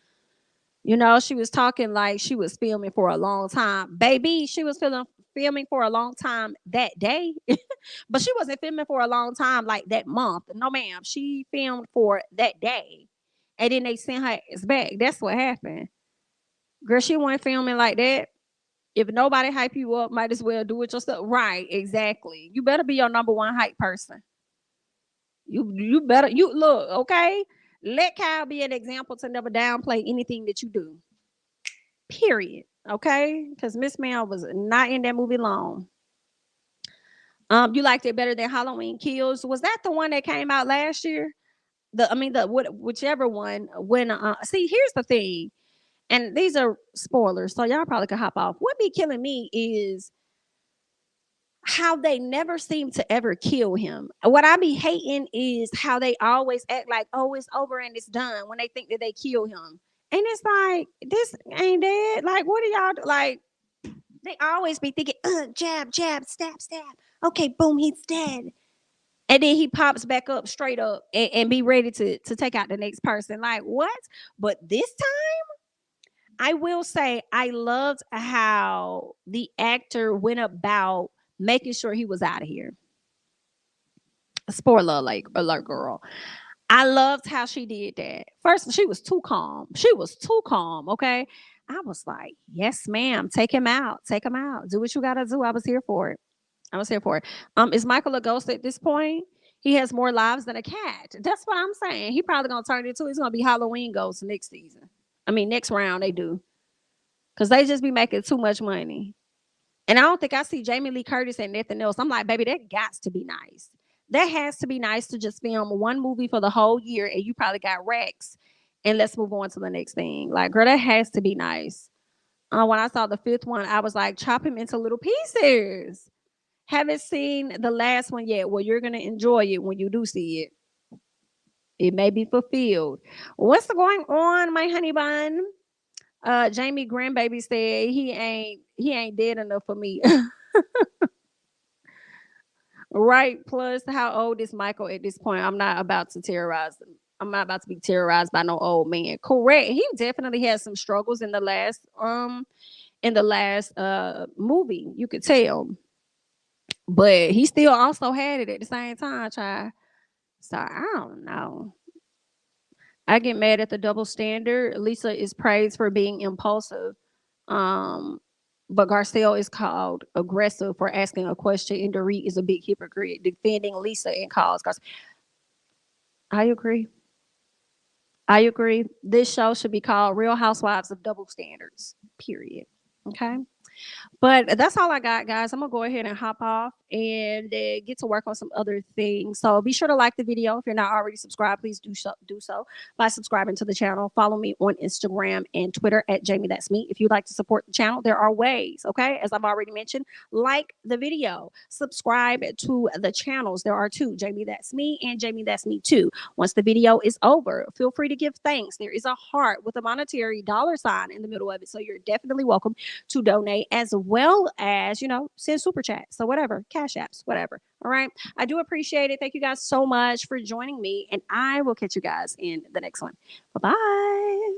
You know, she was talking like she was filming for a long time. Baby, she was filming for a long time that day. But she wasn't filming for a long time like that month. No, ma'am. She filmed for that day. And then they sent her ass back. That's what happened. Girl, she wasn't filming like that. If nobody hype you up, might as well do it yourself. Right, exactly. You better be your number one hype person. You better you look, okay? Let Kyle be an example to never downplay anything that you do. Period. Okay? Because Miss Mel was not in that movie long. You liked it better than Halloween Kills. Was that the one that came out last year? Whichever one. When see, here's the thing, and these are spoilers, so y'all probably could hop off. What be killing me is how they never seem to ever kill him. What I be hating is how they always act like, oh, it's over and it's done when they think that they kill him. And it's like, this ain't dead. Like, what do y'all do? Like, they always be thinking, jab, jab, stab, stab. Okay, boom, he's dead. And then he pops back up straight up and be ready to take out the next person. Like, what? But this time, I will say I loved how the actor went about making sure he was out of here. Spoiler alert, girl. I loved how she did that. First, she was too calm. She was too calm. Okay. I was like, yes, ma'am. Take him out. Take him out. Do what you gotta do. I was here for it. I was here for it. Is Michael a ghost at this point? He has more lives than a cat. That's what I'm saying. He probably gonna turn it into. He's gonna be Halloween ghost next season. I mean, next round they do, because they just be making too much money. And I don't think I see Jamie Lee Curtis and nothing else. I'm like, baby, that got to be nice. That has to be nice to just film one movie for the whole year and you probably got racks and let's move on to the next thing. Like, girl, that has to be nice. When I saw the fifth one, I was like, chop him into little pieces. Haven't seen the last one yet. Well, you're going to enjoy it when you do see it. It may be fulfilled. What's going on, my honey bun? Jamie Grandbaby said he ain't dead enough for me. Right. Plus, how old is Michael at this point? I'm not about to terrorize them. I'm not about to be terrorized by no old man. Correct. He definitely had some struggles in the last movie. You could tell. But he still also had it at the same time, child. So I don't know. I get mad at the double standard. Lisa is praised for being impulsive. Um, but Garcelle is called aggressive for asking a question, and Dorit is a big hypocrite defending Lisa and calls Garcelle. I agree. I agree. This show should be called Real Housewives of Double Standards. Period. Okay. But that's all I got, guys. I'm gonna go ahead and hop off and get to work on some other things. So be sure to like the video. If you're not already subscribed, please do so by subscribing to the channel. Follow me on Instagram and Twitter at jamithatsme. If you'd like to support the channel, there are ways. Okay, as I've already mentioned, like the video, subscribe to the channels. There are two: Jamie That's Me and Jamie That's Me Too. Once the video is over, feel free to give thanks. There is a heart with a monetary dollar sign in the middle of it, so you're definitely welcome to donate donate, as well as, send super chat. So whatever, cash apps, whatever. All right. I do appreciate it. Thank you guys so much for joining me. And I will catch you guys in the next one. Bye bye.